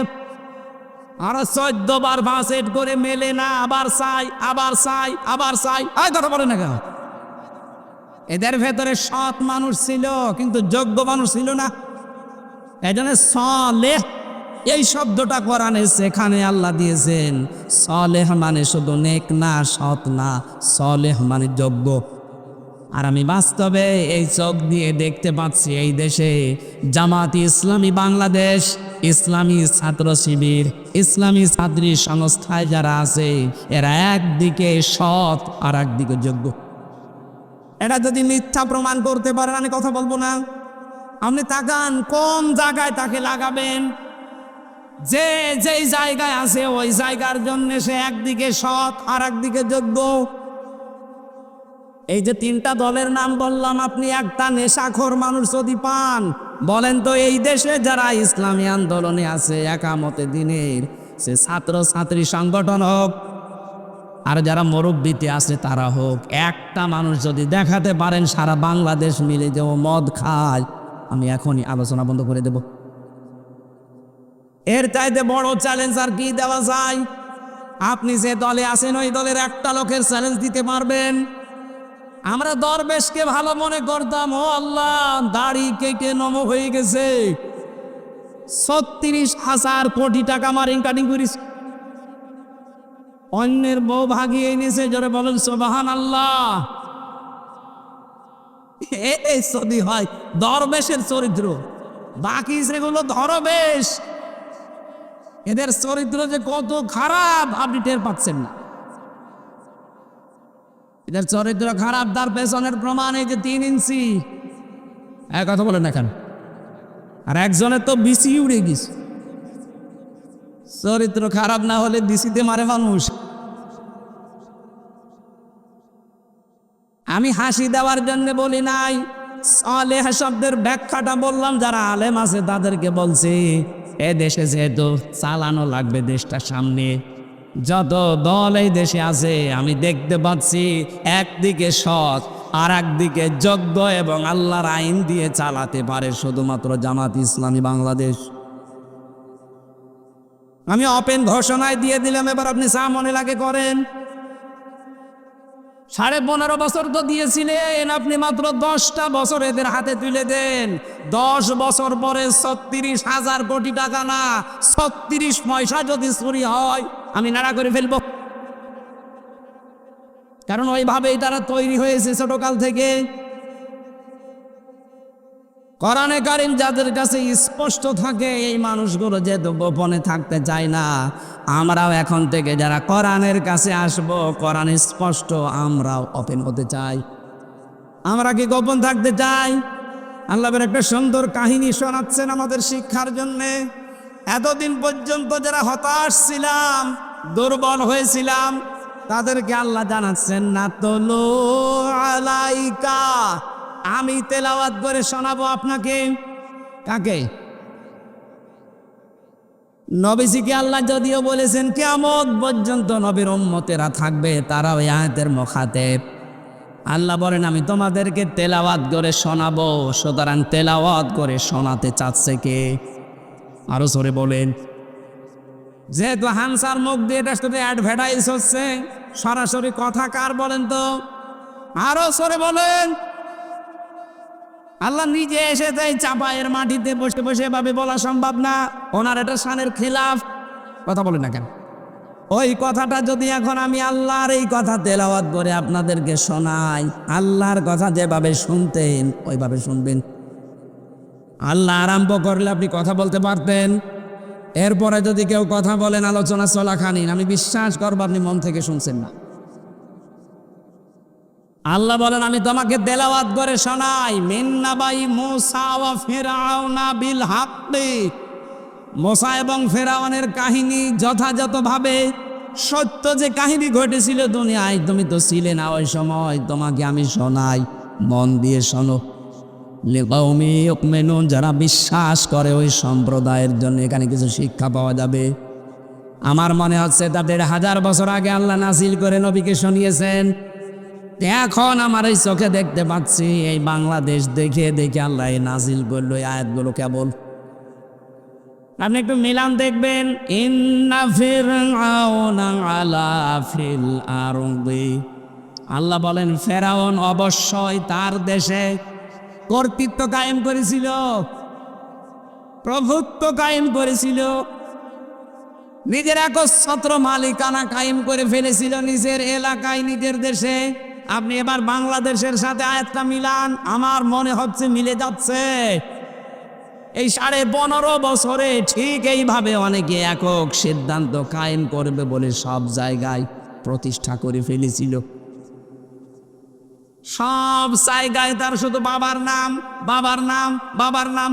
আর 14 বার ভাসেট করে মেলে না, আবার চাই, আবার চাই, আবার চাই। এই কথা বলে না কেন? এদের ভেতরে সৎ মানুষ ছিল, কিন্তু যোগ্য মানুষ ছিল না। এই জন্য সালেহ এই শব্দটা কোরআনে সেখানে আল্লাহ দিয়েছেন। সালেহ মানে শুধু নেক না, সৎ না, সালেহ মানে যোগ্য। আর আমি বাস্তবে এই চোখ দিয়ে দেখতে পাচ্ছি এই দেশে জামাত ইসলামী বাংলাদেশ, ইসলামী ছাত্র শিবির, ইসলামী ছাত্রী সংস্থায় যারা আছে, এরা একদিকে সৎ আর একদিকে যোগ্য। এটা যদি মিথ্যা প্রমাণ করতে পারেন আমি কথা বলবো না। আপনি তাকান কোন জায়গায় তাকে লাগাবেন। যে যেই জায়গায় আছে ওই জায়গার জন্য সে একদিকে সৎ আর একদিকে যোগ্য। এই যে তিনটা দলের নাম বললাম, আপনি একটা নেশাখোর মানুষ যদি পান, বলেন তো এই দেশে যারা ইসলামী আন্দোলনে আছে একামতে দিনের, সে ছাত্র ছাত্রী সংগঠন হোক আর যারা মুরব্বিতে আছে তারা হোক, একটা মানুষ যদি দেখাতে পারেন সারা বাংলাদেশ মিলে যে ও মদ খায়, আমি এখনই আলোচনা বন্ধ করে দেব। এর চাইতে বড় চ্যালেঞ্জ আর কি দেওয়া যায়? আপনি যে দলে আছেন ওই দলের একটা লোকের চ্যালেঞ্জ দিতে পারবেন? আমরা দরবেশকে ভালো মনে করতাম, ও আল্লাহ দাড়ি কেটে নম হয়ে গেছে, 36,000 কোটি টাকা মারিং কাটিং করিস, অন্যের বউ ভাগিয়ে এনেছে, জোরে বলেন সুবহানাল্লাহ। এই যদি হয় দরবেশের চরিত্র, বাকি সেগুলো দরবেশ, এদের চরিত্র যে কত খারাপ আপনি টের পাচ্ছেন না। এদের চরিত্র খারাপ, তার পেছনের প্রমাণ এই যে 3 ইঞ্চি। এক কথা বলেন না কেন? আর একজনের তো বিসি উড়ে গেছে। চরিত্র খারাপ না হলে বিসিতে মারে মানুষ। আমি হাসি দেওয়ার জন্য বলি নাই, সালেহ শব্দের ব্যাখ্যাটা বললাম। যারা আলেম আছে তাদেরকে বলছি, এ দেশে যেহেতু চালানো লাগবে দেশটা সামনে, যত দল এই দেশে আছে আমি দেখতে পাচ্ছি একদিকে সৎ আর একদিকে যোগ্য এবং আল্লাহর আইন দিয়ে চালাতে পারে শুধুমাত্র জামাত ইসলামী বাংলাদেশ। আমি ওপেন ঘোষণায় দিয়ে দিলাম, এবার আপনি যা মনে লাগে করেন। 15.5 বছর তো দিয়েছিলেন, আপনি মাত্র 10টা বছর এদের হাতে তুলে দেন। 10 বছর পরে 36,000 কোটি টাকা না 36 পয়সা যদি চুরি হয় আমি নাড়া করে ফেলব। কারণ ওইভাবেই তারা তৈরি হয়েছে ছোটকাল থেকে। কোরআনে কারীম যাদের কাছে স্পষ্ট থাকে, এই মানুষগুলো যেহেতু গোপনে থাকতে চায় না, আমরাও এখন থেকে যারা কোরআনের কাছে আসব, কোরআন স্পষ্ট, আমরাও ওপেন হতে চাই। আমরা কি গোপন থাকতে চাই? আল্লাহর একটা সুন্দর কাহিনী শোনাচ্ছেন আমাদের শিক্ষার জন্যে। এতদিন পর্যন্ত যারা হতাশ ছিলাম, দুর্বল হয়েছিলাম, তাদেরকে আল্লাহ জানাচ্ছেন, না তোলো আলাইকা, আমি তেলাওয়াত করে শোনাবো আপনাকে। কাকে? নবীজিকে আল্লাহ যদিও বলেছেন কিয়ামত পর্যন্ত নবীর উম্মতেরা থাকবে, তারা ওই আয়াতের মুখাতেব। আল্লাহ বলেন আমি তোমাদেরকে তেলাওয়াত করে শোনাবো। সুতরাং তেলাওয়াত করে শোনাতে চাচ্ছে কে? আরো জোরে বলেন। যেহেতু হানসার মুখ দিয়ে এটা শুধু অ্যাডভার্টাইজ হচ্ছে, সরাসরি কথা কার বলেন তো? আরো জোরে বলেন। আল্লাহ নিজে এসে তাই চাপায়ের মাটিতে বসে বসে এভাবে বলা সম্ভব না, ওনার এটা শানের খেলাফ। কথা বলেন না কেন? ওই কথাটা যদি এখন আমি আল্লাহর এই কথা তেলাওয়াত করে আপনাদেরকে শোনাই, আল্লাহর কথা যেভাবে শুনতেন ওইভাবে শুনবেন। আল্লাহ আরম্ভ করলে আপনি কথা বলতে পারতেন, এরপরে যদি কেউ কথা বলেন আলোচনা চলাকালীন, আমি বিশ্বাস করব আপনি মন থেকে শুনছেন না। আল্লাহ বলেন আমি তোমাকে তেলাওয়াত করে শোনাই, মিন নাবাই মূসা ওয়া ফিরআউনা বিল হাক্কি। মূসা এবং ফেরাউনের কাহিনী যথাযথভাবে সত্য যে কাহিনী ঘটেছিল দুনিয়ায়, তুমি তো ছিলে না ওই সময়, তোমাকে আমি শোনাই, মন দিয়ে শোনো। লিকাউমি ইউমিনুন, যারা বিশ্বাস করে ওই সম্প্রদায়ের জন্য এখানে কিছু শিক্ষা পাওয়া যাবে। আমার মনে হচ্ছে তা 1500 বছর আগে আল্লাহ নাজিল করে নবীকে শুনিয়েছেন। এখন আমার এই চোখে দেখতে পাচ্ছি এই বাংলাদেশ দেখে দেখে আল্লাহ নাজিল করলো এই আয়াতগুলো। কেবল আপনি একটু মিলান দেখবেন, ইন্না ফিরআউনা আলা ফিল আরদি। আল্লাহ বলেন ফেরাউন অবশ্যই তার দেশে কর্তৃত্ব কায়েম করেছিল, প্রভুত্ব কায়েম করেছিল, নিজের একচ্ছত্র মালিকানা কায়েম করে ফেলেছিল নিজের এলাকায়, নিজের দেশে। আপনি এবার বাংলাদেশের সাথে আয়াতটা মিলান, আমার মনে হচ্ছে মিলে যাচ্ছে। এই 15.5 বছরে ঠিক এইভাবে অনেকে একক সিদ্ধান্ত কায়েম করবে বলে সব জায়গায় প্রতিষ্ঠা করে ফেলেছিল। সব জায়গায় তার শুধু বাবার নাম, বাবার নাম, বাবার নাম।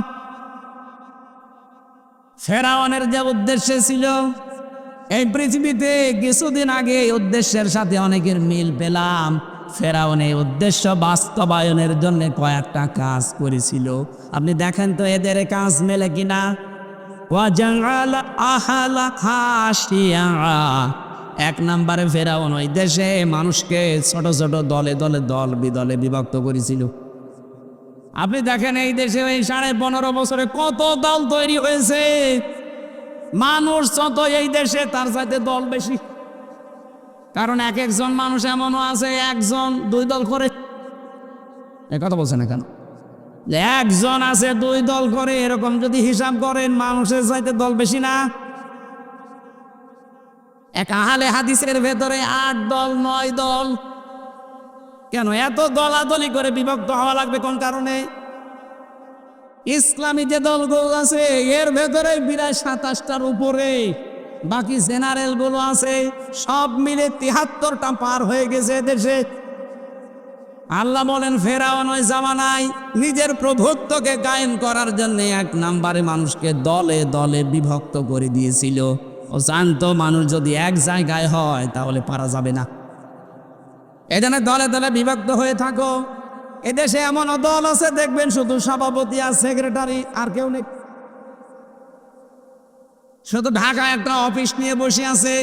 ফেরাউনের যে উদ্দেশ্য ছিল, এই পৃথিবীতে কিছুদিন আগে এই উদ্দেশ্যের সাথে অনেকের মিল পেলাম। ফেরাউন এই উদ্দেশ্য বাস্তবায়নের জন্য কয়েকটা কাজ করেছিল। আপনি দেখেন তো এদের কাজ মেলে কিনা। ওয়াজাআল আহলাহা শিয়া, এক নম্বরে ফেরাউন ওই দেশে মানুষকে ছোট ছোট দলে দলে দল বিদলে বিভক্ত করেছিল। আপনি দেখেন এই দেশে ওই 15.5 বছরে কত দল তৈরি হয়েছে। মানুষ যত এই দেশে তার চাইতে দল বেশি। কারণ এক একজন মানুষ এমনও আছে একজন 2 দল করে। এ কথা বলছে না কেন? একজন আছে 2 দল করে, এরকম যদি হিসাব করেন মানুষের চাইতে দল বেশি না? এক আহলে হাদিসের ভেতরে 8 দল 9 দল। কেন এত দলাদলি করে বিভক্ত হওয়া লাগবে কোন কারণে? ইসলামী যে দলগুলো আছে এর ভেতরে 27টার উপরে, বাকি জেনারেল গুলো আছে সব মিলে 73টা পার হয়ে গেছে দেশে। আল্লাহ বলেন ফেরাউন ওই জামানায় নিজের প্রভুত্বকে কায়েম করার জন্য 1 নম্বরে মানুষকে দলে দলে বিভক্ত করে দিয়েছিল। ও জানতো মানুষ যদি এক জায়গায় হয় তাহলে পারা যাবে না, এজন্য দলে দলে বিভক্ত হয়ে থাকো। এদেশে এমন দল আছে দেখবেন শুধু সভাপতি আর সেক্রেটারি, আর কেউ নেই। শুধু ঢাকায় একটা অফিস নিয়ে বসে আছে,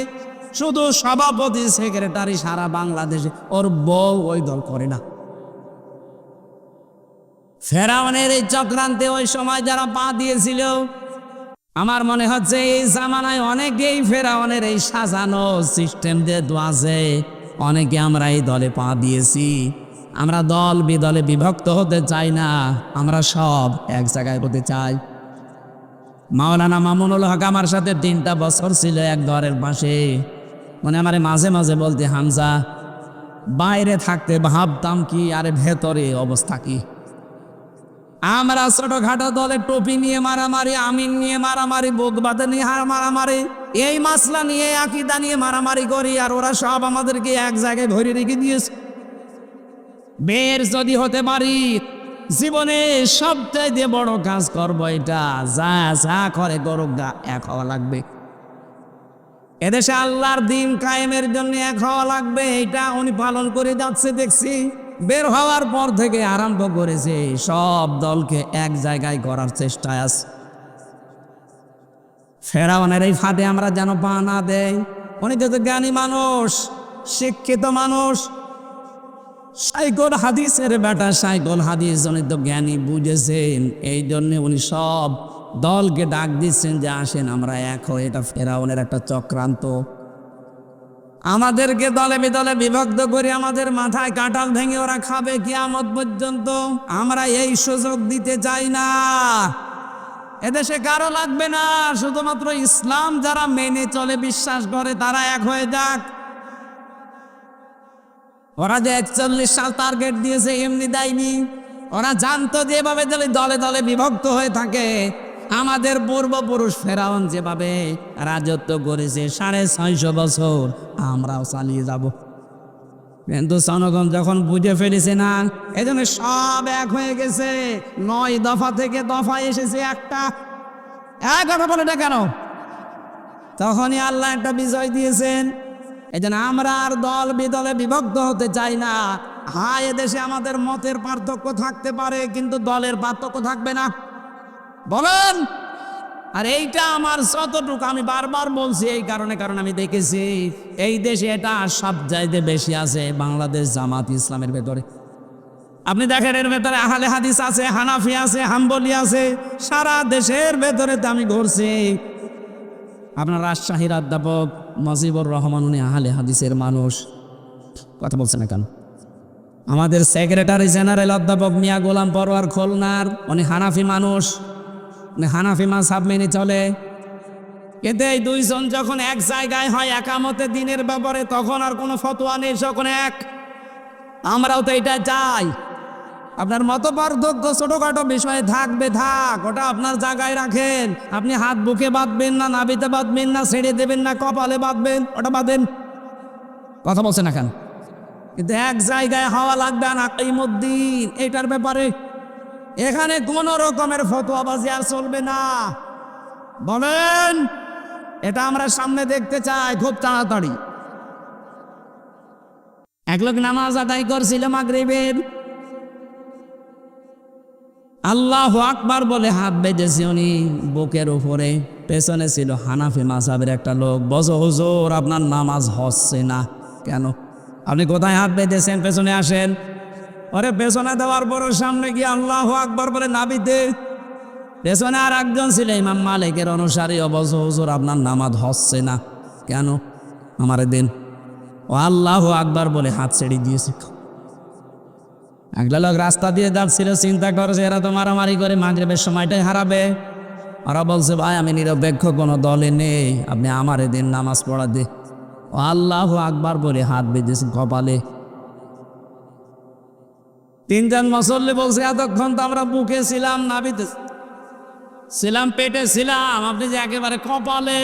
শুধু সভাপতি সেক্রেটারি সারা বাংলাদেশে, ওর বউ ওই দল করে না। ফেরাউনের এই চক্রান্তে ওই সময় যারা পা দিয়েছিল, আমার মনে হচ্ছে এই জামানায় অনেকেই ফেরাউনের এই সাজানো সিস্টেম দিয়ে আছে, অনেকে আমরা এই দলে পা দিয়েছি। আমরা দল বিদলে বিভক্ত হতে চাই না, আমরা সব এক জায়গায় হতে চাই। মাওলানা মামুনুল হক আমার সাথে 3টা বছর ছিল এক ঘরের পাশে। মানে আমার মাঝে মাঝে বলতে, হামজা বাইরে থাকতে ভাবতাম কি আরে ভেতরে অবস্থা কি। আমরা ছোটখাটো দলে টুপি নিয়ে মারামারি, আমিন নিয়ে মারামারি, বোধবাদে নিয়ে মারামারি, এই মাসলা নিয়ে আকীদা নিয়ে মারামারি করি, আর ওরা সব আমাদেরকে এক জায়গায় ধরে রেখে দিয়েছে। বের যদি হতে পারি জীবনে সবচাইতে বড় কাজ করবো এটা, যা যা করে করুক গা, এক হওয়া লাগবে। এদেশে আল্লাহর দিন কায়েমের জন্য এক হওয়া লাগবে, এটা উনি পালন করে যাচ্ছে দেখছি। বের হওয়ার পর থেকে আরম্ভ করেছে সব দলকে এক জায়গায় করার চেষ্টায় আছে। ফেরাউনের এই ফাঁদে আমরা যেন পা না দেই। উনি তো জ্ঞানী মানুষ, শিক্ষিত মানুষ, সাইকুল হাদিসের বেটা, সাইকুল হাদিস উনি তো জ্ঞানী, বুঝেছেন। এই জন্য উনি সব দলকে ডাক দিচ্ছেন যে আসেন আমরা এক হই। এটা ফেরাউনের একটা চক্রান্ত। আমাদেরকে দলে বিদলে বিভক্ত করে আমাদের মাথায় কাঁঠাল ভেঙে ওরা খাবে কিয়ামত পর্যন্ত। আমরা এই সুযোগ দিতে চাই না। এদেশে কারো লাগবে না, শুধুমাত্র ইসলাম যারা মেনে চলে, বিশ্বাস করে, তারা এক হয়ে যাক। ওরা যে 41 সাল টার্গেট দিয়েছে এমনি দেয়নি। ওরা জানতো যে এভাবে যদি দলে দলে বিভক্ত হয়ে থাকে, আমাদের পূর্বপুরুষ ফেরাউন যেভাবে রাজত্ব করেছে 650 বছর, আমরাও চালিয়ে যাব। কিন্তু জনগণ যখন বুঝে ফেলেছে না, এই জন্য সব এক হয়ে গেছে। 9 দফা থেকে দফা এসেছে একটা। কথা বলে না কেন? তখনই আল্লাহ একটা বিজয় দিয়েছেন। এই জন্য আমরা আর দল বিদলে বিভক্ত হতে চাই না। হ্যাঁ, এদেশে আমাদের মতের পার্থক্য থাকতে পারে, কিন্তু দলের পার্থক্য থাকবে না। বলেন। আর এইটা আমার যতটুকু আমি বারবার বলছি এই কারণে, কারণ আমি দেখেছি এই দেশে এটা সব চাইতে বেশি আছে বাংলাদেশ জামাত ইসলামের ভেতরে। আপনি দেখেন এর ভেতরে আহলে হাদিস আছে, হানাফি আছে, হাম্বলি আছে। সারা দেশের ভেতরে তো আমি ঘুরছি। আপনার রাজশাহীর অধ্যাপক মজিবুর রহমান, উনি আহলে হাদিসের মানুষ। কথা বলছে না কেন? আমাদের সেক্রেটারি জেনারেল অধ্যাপক মিয়া গোলাম পরোয়ার খুলনার, উনি হানাফি মানুষ, উনি হানাফি মাযহাব মেনে চলে। কিন্তু এই 2 জন যখন এক জায়গায় হয় একামতে দিনের ব্যাপারে, তখন আর কোনো ফতোয়া নেই, যখন এক। আমরাও তো এটা চাই। আপনার মত পার্থক্য ছোটখাটো বিষয়ে থাকবে, থাক, ওটা আপনার জায়গায় রাখেন। আপনি হাত বুকে বাঁধবেন না, নাভিতে বাঁধবেন না, ছেড়ে দেবেন না, কপালে বাঁধবেন, ওটা বাঁধেন। কথা বলছে না কেন? কিন্তু এক জায়গায় হওয়া লাগবে না কাইমুদ্দিন এটার ব্যাপারে। এখানে কোনো রকমের ফতোয়াবাজি আর চলবে না। বলেন, এটা আমরা সামনে দেখতে চাই খুব তাড়াতাড়ি। এক লোক নামাজ আদায় করছিল মাগরিবের, আল্লাহু আকবার বলে হাত বেঁধেছে উনি বুকের উপরে। পেছনে ছিল হানাফি মাযহাবের একটা লোক। বলছে, হুজুর আপনার নামাজ হচ্ছে না কেন? আপনি কোথায় হাত বেঁধেছেন? পেছনে আসেন। ওরে পেছনে দেওয়ার পর সামনে গিয়ে আল্লাহু আকবার বলে নাবিতে। পেছনে আর একজন ছিল ইমাম মালিকের অনুসারী। বলছে, হুজুর আপনার নামাজ হচ্ছে না কেন? আমার দিন। ও আল্লাহু আকবার বলে হাত ছেড়ে দিয়েছে। একটা লোক রাস্তা দিয়ে যাচ্ছিল, চিন্তা করছে এরা তো মারামারি করে মাগরিবের সময়টাই হারাবে। ওরা বলছে, ভাই আমি নিরপেক্ষ কোনো দলে নেই, আপনি আমার দিন নামাজ পড়া দে। ও আল্লাহু আকবার বলে হাত বেঁধেছে কপালে। তিনজন মুসল্লি বলছে, এতক্ষণ তো আমরা বুকে ছিলাম, নাবিতে ছিলাম, পেটে ছিলাম, আপনি যে একেবারে কপালে।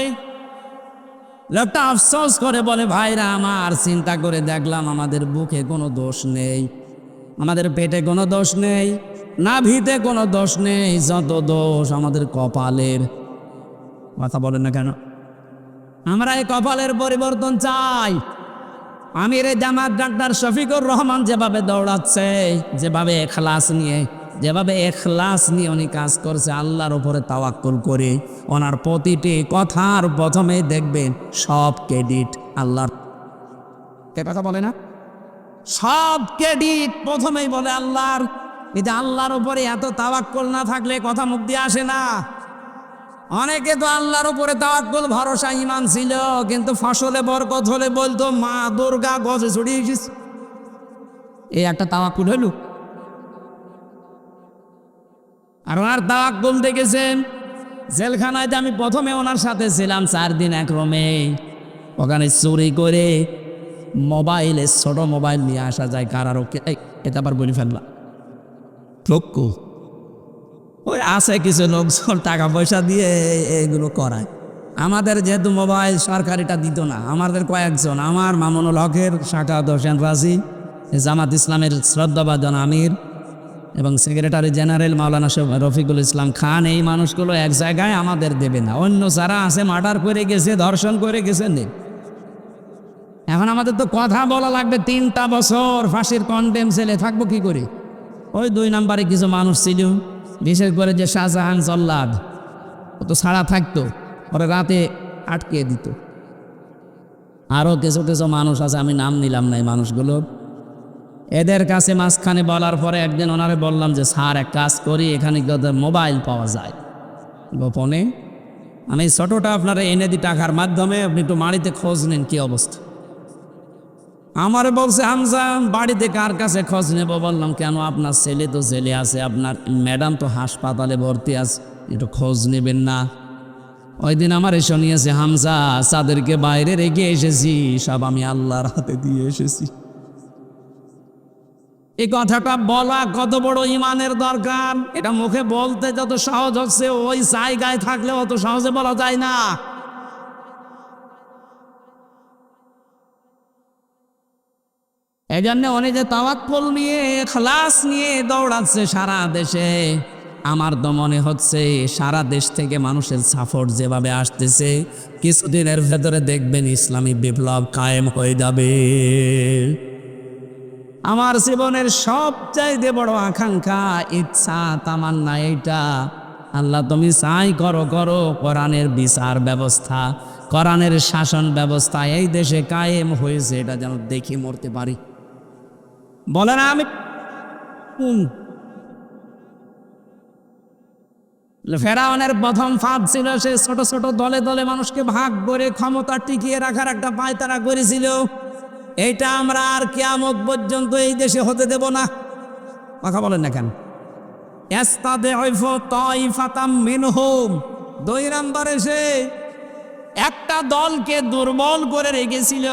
লোকটা আফসোস করে বলে, ভাইরা আমার, চিন্তা করে দেখলাম আমাদের বুকে কোনো দোষ নেই, আমাদের পেটে কোনো দোষ নেই, নাভিতে কোনো দোষ নেই, যত দোষ আমাদের কপালের। কথা বলেন না কেন? আমরা এই কপালের পরিবর্তন চাই। আমির জামাত ডাক্তার শফিকুর রহমান যেভাবে দৌড়াচ্ছে, যেভাবে এখলাস নিয়ে উনি কাজ করছে, আল্লাহর উপরে তাওয়াক্কুল করে, ওনার প্রতিটি কথার প্রথমে দেখবেন সব ক্রেডিট আল্লাহর। কে কথা বলে না? সব ক্রেডিট প্রথমেই বলে আল্লাহর। এই যে আল্লাহর উপরে এত তাওয়াক্কুল না থাকলে কথা মুখ দিয়ে আসে না। অনেকে তো আল্লাহর উপরে তাওয়াক্কুল ভরসা ঈমান ছিল, কিন্তু ফসলে বরকত হলে বলতো মা দুর্গা গজে ছড়িয়ে এসেছে। এই একটা তাওয়াক্কুল হলো। আর ওনার তাওয়াক্কুল দেখেছেন জেলখানায়। যে আমি প্রথমে ওনার সাথে ছিলাম 4 দিন এক রুমে, ওখানে চুরি করে মোবাইলে ছোট মোবাইল নিয়ে আসা যায় কারারক্ষে। এটা আবার বলি ফেললাম লক্ষ ওই আছে কিছু লোকজন টাকা পয়সা দিয়ে এগুলো করায়। আমাদের যেহেতু মোবাইল সরকারিটা দিত না, আমাদের কয়েকজন, আমার মামুনুল হকের, শাকাত হোসেন রাজি, জামাত ইসলামের শ্রদ্ধাভাজন আমির এবং সেক্রেটারি জেনারেল মাওলানা রফিকুল ইসলাম খান, এই মানুষগুলো এক জায়গায় আমাদের দেবে না। অন্য যারা আছে মার্ডার করে গেছে, ধর্ষণ করে গেছে নেই। এখন আমাদের তো কথা বলা লাগবে 3টা বছর ফাঁসির কন্ডেম ছেলে থাকবো কি করে? ওই 2 নম্বরে কিছু মানুষ ছিল, বিশেষ করে যে শাহজাহান জল্লাদ, ও তো ছাড়া থাকতো, ওরা রাতে আটকে দিত। আরও কিছু কিছু মানুষ আছে, আমি নাম নিলাম না এই মানুষগুলো। এদের কাছে মাঝখানে বলার পরে একদিন ওনারে বললাম যে স্যার এক কাজ করি, এখানে মোবাইল পাওয়া যায় গোপনে, আমি ছোটোটা আপনারা এনে দিই টাকার মাধ্যমে, আপনি একটু বাড়িতে খোঁজ নেন কি অবস্থা। আমার বলছে, হামজা বাড়িতে কার কাছে খোঁজ নেব? বললাম, কেন আপনার ছেলে তো জেলে আছে, আপনার ম্যাডাম তো হাসপাতালে ভর্তি আছে, একটু খোঁজ নেবেন না? ওই দিন আমার এসে নিয়েছে, হামজা তাদেরকে বাইরে রেখে এসেছি, সব আমি আল্লাহর হাতে দিয়ে এসেছি। এই কথাটা বলা কত বড় ইমানের দরকার। এটা মুখে বলতে যত সহজ হচ্ছে, ওই জায়গায় থাকলে অত সহজে বলা যায় না। এই জন্য উনি যে তাওয়াক্কুল নিয়ে, ইখলাস নিয়ে দৌড়াচ্ছে সারা দেশে, আমার তো মনে হচ্ছে সারা দেশ থেকে মানুষের সাপোর্ট যেভাবে আসতেছে, কিছুদিনের ভেতরে দেখবেন ইসলামী বিপ্লব কায়েম হয়ে যাবে। আমার জীবনের সবচাইতে বড় আকাঙ্ক্ষা, ইচ্ছা, তামান্না এইটা, আল্লাহ তুমি চাই করো করো, কোরআনের বিচার ব্যবস্থা, কোরআনের শাসন ব্যবস্থা এই দেশে কায়েম হয়েছে, এটা যেন দেখি মরতে পারি। বলে না আমি ফেরাউনের প্রথম ফাঁদ ছিল, সে ছোট ছোট দলে দলে মানুষকে ভাগ করে ক্ষমতা টিকিয়ে রাখার একটা পায়তারা করেছিল। এইটা আমরা আর কিয়ামত পর্যন্ত এই দেশে হতে দেব না। কথা বলেন না কেন? 2 নম্বরে সে একটা দলকে দুর্বল করে রেখেছিল,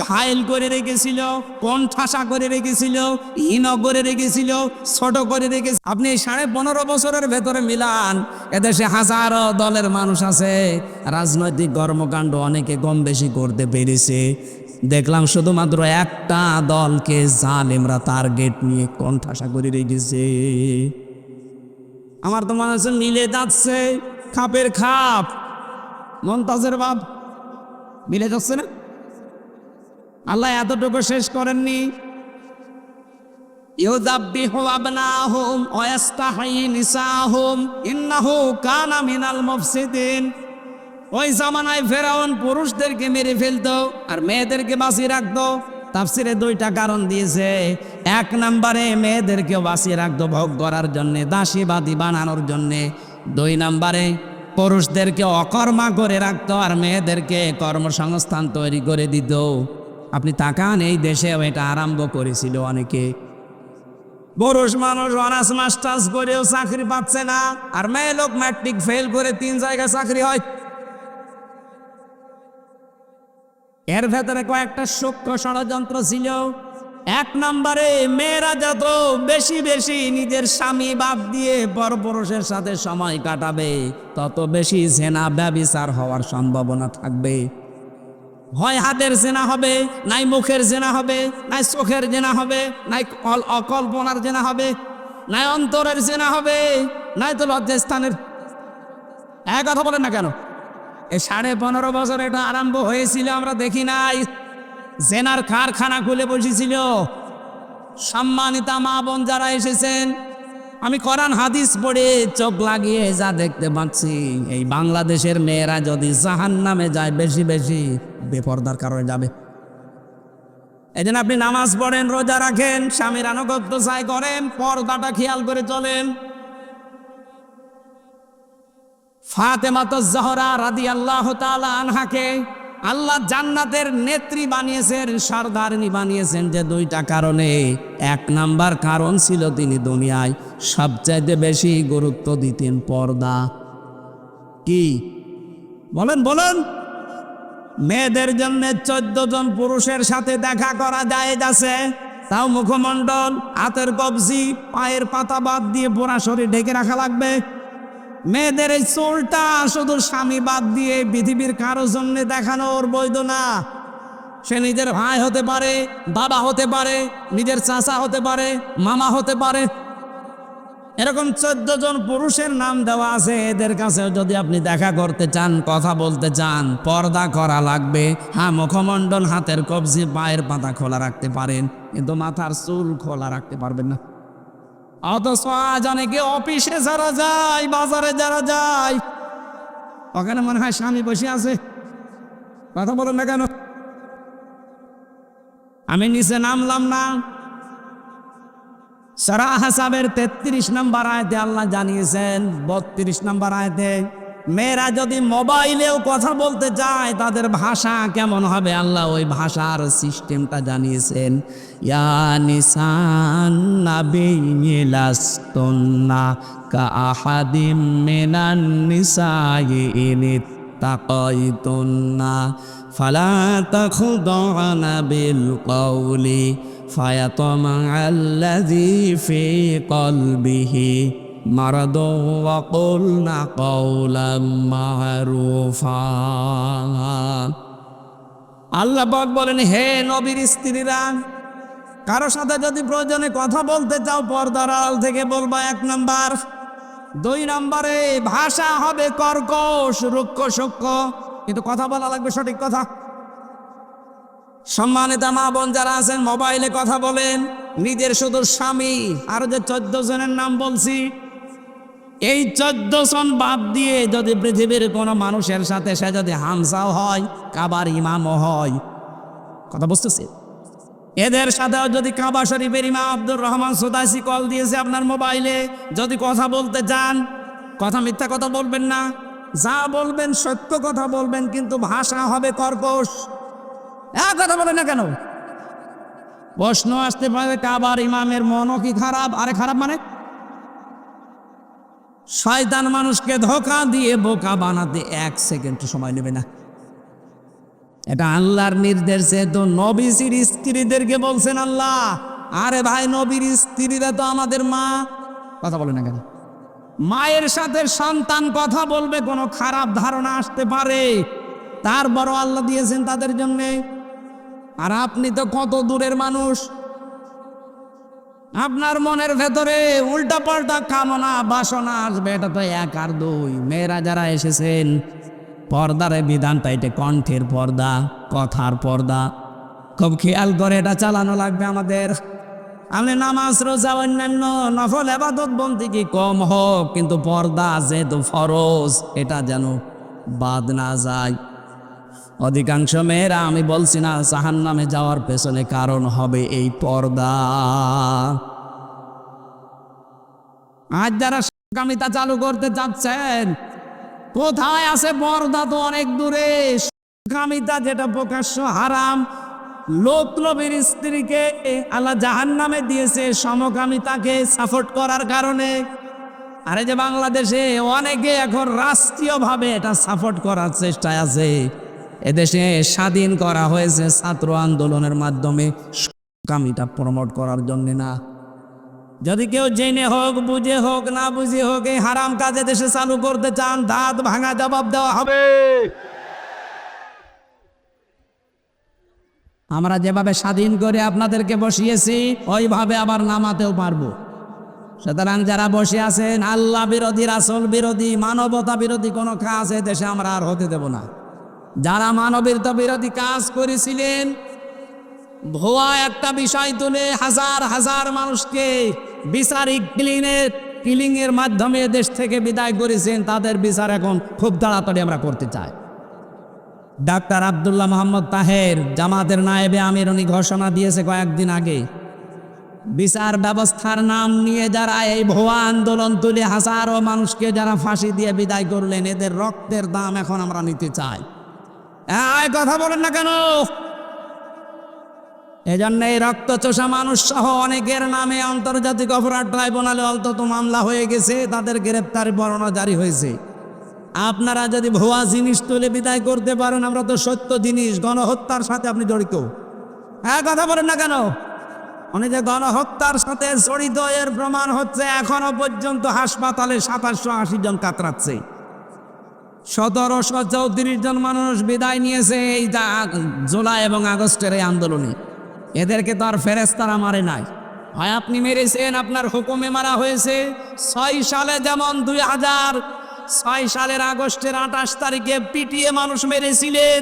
ঘায়েল করে রেখেছিল, কোণঠাসা করে রেখেছিল, হীন করে রেখেছিল, ছোট করে রেখেছিল। আপনি 15.5 বছরের ভেতরে মিলান, এদেশে হাজারো দলের মানুষ আছে, রাজনৈতিক কর্মকাণ্ড অনেকে কম বেশি করতে পেরেছে। দেখলাম শুধুমাত্র একটা দলকে জালেমরা টার্গেট নিয়ে কোণঠাসা করে রেখেছে। আমার তো মনে হচ্ছে মিলে যাচ্ছে, খাপের খাপ মমতাজের বাপ মিলে যাচ্ছে না? আল্লাহ এতটুকু শেষ করেননি, ইউযাব্বিহু আবনাহুম ওয়া ইস্তাহয়ি নিসাহুম ইন্নাহু কানা মিনাল মুফসিদিন। ওই জামানায় ফেরাউন পুরুষদেরকে মেরে ফেলতো আর মেয়েদেরকে বাঁচিয়ে রাখতো। তাফসিরে দুইটা কারণ দিয়েছে। এক নম্বরে মেয়েদেরকে বাঁচিয়ে রাখতো ভোগ করার জন্যে, দাসীবাদী বানানোর জন্যে। দুই নম্বরে পুরুষদেরকে অকর্মা করে রাখতো আর মেয়েদেরকে কর্মসংস্থান তৈরি করে দিত। আপনি তাকান, এই দেশে এটা আরম্ভ করেছিল অনেকে। পুরুষ মানুষ অনার্স মাস্টার্স করেও চাকরি পাচ্ছে না, আর মেয়ে লোক ম্যাট্রিক ফেল করে 3 জায়গায় চাকরি হয়। এর ভেতরে কয়েকটা সূক্ষ্ম ষড়যন্ত্র ছিল। এক নম্বরে মেয়েরা যত বেশি বেশি নিজের স্বামী বাদ দিয়ে পরপুরুষের সাথে সময় কাটাবে, তত বেশি জেনা ব্যভিচার হওয়ার সম্ভাবনা থাকবে। হয় হাতের জেনা হবে, নাই মুখের জেনা হবে, নাই চোখের জেনা হবে, নাই অকল্পনার জেনা হবে, নাই অন্তরের জেনা হবে, নাই তো লজ্জাস্থানের। এক কথা বলেন না কেন? এই 15.5 বছর এটা আরম্ভ হয়েছিল, আমরা দেখি নাই? জেনার কারখানা খুলে বসেছিল। সম্মানিতা মা বোন যারা এসেছেন, আমি কোরআন হাদিস পড়ে চোখ লাগিয়ে যা দেখতে পাচ্ছি, এই বাংলাদেশের মেয়েরা যদি জাহান্নামে যায় বেশি বেশি বেপরদার কারণে যাবে। এই জন্য আপনি নামাজ পড়েন, রোজা রাখেন, স্বামীর আনুগত্য চাই করেন, পর্দাটা খেয়াল করে চলেন। ফাতেমাতুজ জহরা রাদিয়াল্লাহু তাআলা আনহাকে আল্লাহ জান্নাতের নেত্রী বানিয়েছেন, সরদারিনী বানিয়েছেন যে 2টা কারণে। এক নাম্বার কারণ ছিল তিনি দুনিয়ায় সবচাইতে বেশি গুরুত্ব দিতেন পর্দা। কি বলেন বলেন? মেয়েদের জন্য 14 জন পুরুষের সাথে দেখা করা জায়েজ আছে, তাও মুখমণ্ডল, হাতের কবজি, পায়ের পাতা বাদ দিয়ে পুরা শরীর ঢেকে রাখা লাগবে। মেয়েদের এই চুলটা শুধু স্বামী বাদ দিয়ে পৃথিবীর কারো জন্য দেখানোর বৈধ না। সে নিজের ভাই হতে পারে, বাবা হতে পারে, নিজের চাচা হতে পারে, মামা হতে পারে। এরকম 14 জন পুরুষের নাম দেওয়া আছে। এদের কাছে যদি আপনি দেখা করতে চান, কথা বলতে চান, পর্দা করা লাগবে। হ্যাঁ, মুখমণ্ডল, হাতের কবজি, পায়ের পাতা খোলা রাখতে পারেন, কিন্তু মাথার চুল খোলা রাখতে পারবেন না। অথচ আজ অনেকে অফিসে যারা যায়, বাজারে যারা যায়, ওখানে মনে হয় স্বামী বসে আছে। কথা বলেন না কেন? আমি নিচে নামলাম না। সূরা আহজাবের 33 নম্বর আয়াতে আল্লাহ জানিয়েছেন, 32 নম্বর আয়াতে, মেয়েরা যদি মোবাইলেও কথা বলতে চায় তাদের ভাষা কেমন হবে, আল্লাহ ওই ভাষার সিস্টেমটা জানিয়েছেন। ইয়া নিসান নাবিয়্যি লাস্তুন্না কাআহাদিম মিনান নিসাই ইনিত্তাকাইতুন্না ফালা তাখুদুনা বিল কওলি ফায়াতমাআল্লাযী ফী কলবিহি মারাদু ওয়া কুলনা কাওলাম মা'রুফা। আল্লাহ পাক বলেন, হে নবীর স্ত্রীরা, কারো সাথে যদি প্রয়োজনে কথা বলতে চাও পর্দার আড়াল থেকে বলবা, 1 নাম্বার। 2 নম্বরে ভাষা হবে কর্কশ, রুক্ষ সূক্ষ্ম, কিন্তু কথা বলা লাগবে সঠিক কথা। সম্মানিতা মা বোন যারা আছেন, মোবাইলে কথা বলেন, নিজের শুধু স্বামী আর যে 14 জনের নাম বলছি, এই 14 জন বাদ দিয়ে যদি পৃথিবীর কোনো মানুষের সাথে সে যদি হামসাও হয়, কাবার ইমামও হয়, কথা বুঝতেছে, এদের সাথেও যদি কাবা শরীফের ইমাম আব্দুর রহমান সুদাইসি কল দিয়েছে আপনার মোবাইলে, যদি কথা বলতে চান, কথা মিথ্যা কথা বলবেন না, যা বলবেন সত্য কথা বলবেন, কিন্তু ভাষা হবে কর্কশ। কথা বলেন না কেন? প্রশ্ন আসতে পারে, কাবার ইমামের মনও কি খারাপ? আরে খারাপ মানে শয়তান মানুষকে ধোঁকা দিয়ে বোকা বানাতে 1 সেকেন্ড সময় নেবে না। এটা আল্লাহর নির্দেশ। তো নবীর স্ত্রীদেরকে বলছেন আল্লাহ, আরে ভাই, নবীর স্ত্রীরা তো আমাদের মা। কথা বলে না কেন? মায়ের সাথে সন্তান কথা বলবে, কোনো খারাপ ধারণা আসতে পারে, তার বড় আল্লাহ দিয়েছেন তাদের জন্যে। আর আপনি তো কত দূরের মানুষ, আপনার মনের ভেতরে উল্টাপাল্টা কামনা বাসনা আসবে, এটা তো এক আর দুই। মেয়েরা যারা এসেছেন, পর্দারে বিধানটা এটা কণ্ঠের পর্দা, কথার পর্দা, খুব খেয়াল করে এটা চালানো লাগবে আমাদের। আপনি নামাজ রোজা অন্যান্য নফল ইবাদত বন্দেগী কম হোক, কিন্তু পর্দা যেহেতু ফরজ, এটা যেন বাদ না যায়। অধিকাংশ মেয়েরা, আমি বলছি না জাহান্নামে যাওয়ার পেছনে কারণ হবে এই পর্দা। আজ যারা কামিতা চালু করতে চাচ্ছেন, কোথায় আছে পর্দা? তো অনেক দূরে। কামিতা যেটা প্রকাশ্য হারাম, লোকলোভীর স্ত্রীকে আল্লাহ জাহান্নামে দিয়েছে সমকামিতাকে সাপোর্ট করার কারণে। আরে যে বাংলাদেশে অনেকে এখন রাষ্ট্রীয়ভাবে এটা সাপোর্ট করার চেষ্টায় আছে। এদেশে স্বাধীন করা হয়েছে ছাত্র আন্দোলনের মাধ্যমে, সমকামিতা প্রমোট করার জন্য না। যদি কেউ জেনে হোক, বুঝে হোক, না বুঝে হোক, এই হারাম কাজে দেশে চালু করতে চান, দাঁত ভাঙা জবাব দেওয়া হবে। আমরা যেভাবে স্বাধীন করে আপনাদেরকে বসিয়েছি, ওইভাবে আবার নামাতেও পারবো। সুতরাং যারা বসে আছেন, আল্লাহ বিরোধী, রাসূল বিরোধী, মানবতা বিরোধী কোনো কাজ এ দেশে আমরা আর হতে দেব না। যারা মানবতা বিরোধী কাজ করেছিলেন, ভুয়া একটা বিষয় তুলে হাজার হাজার মানুষকে বিচারিক কিলিং এর মাধ্যমে দেশ থেকে বিদায় করেছেন, তাদের বিচার এখন খুব তাড়াতাড়ি আমরা করতে চাই। ডাক্তার আব্দুল্লাহ মোহাম্মদ তাহের, জামাতের নায়েবে আমির, উনি ঘোষণা দিয়েছে কয়েকদিন আগে, বিচার ব্যবস্থার নাম নিয়ে যারা এই ভুয়া আন্দোলন তুলে হাজারো মানুষকে যারা ফাঁসি দিয়ে বিদায় করলেন, এদের রক্তের দাম এখন আমরা নিতে চাই। কথা বলেন না কেন? এজন্য এই রক্তচোষা মানুষ সহ অনেকের নামে আন্তর্জাতিক অপরাধ ট্রাইব্যুনালে অন্তত মামলা হয়ে গেছে, তাদের গ্রেপ্তারি পরোয়ানা জারি হয়েছে। আপনারা যদি ভুয়া জিনিস তুলে বিদায় করতে পারেন, আমরা তো সত্য জিনিস, গণহত্যার সাথে আপনি জড়িত। কথা বলেন না কেন? উনি যে গণহত্যার সাথে জড়িত, এর প্রমাণ হচ্ছে এখনো পর্যন্ত হাসপাতালে 2780 জন কাতরাচ্ছে। 1734 জন মানুষ বিদায় নিয়েছে এই জুলাই এবং আগস্টের এই আন্দোলনে। এদেরকে তো আর ফেরেশতারা মারে নাই, হয় আপনি মেরেছেন, আপনার হুকুমে মারা হয়েছে। 6 সালে যেমন 2006 সালের আগস্টের 28 তারিখে পিটিয়ে মানুষ মেরেছিলেন,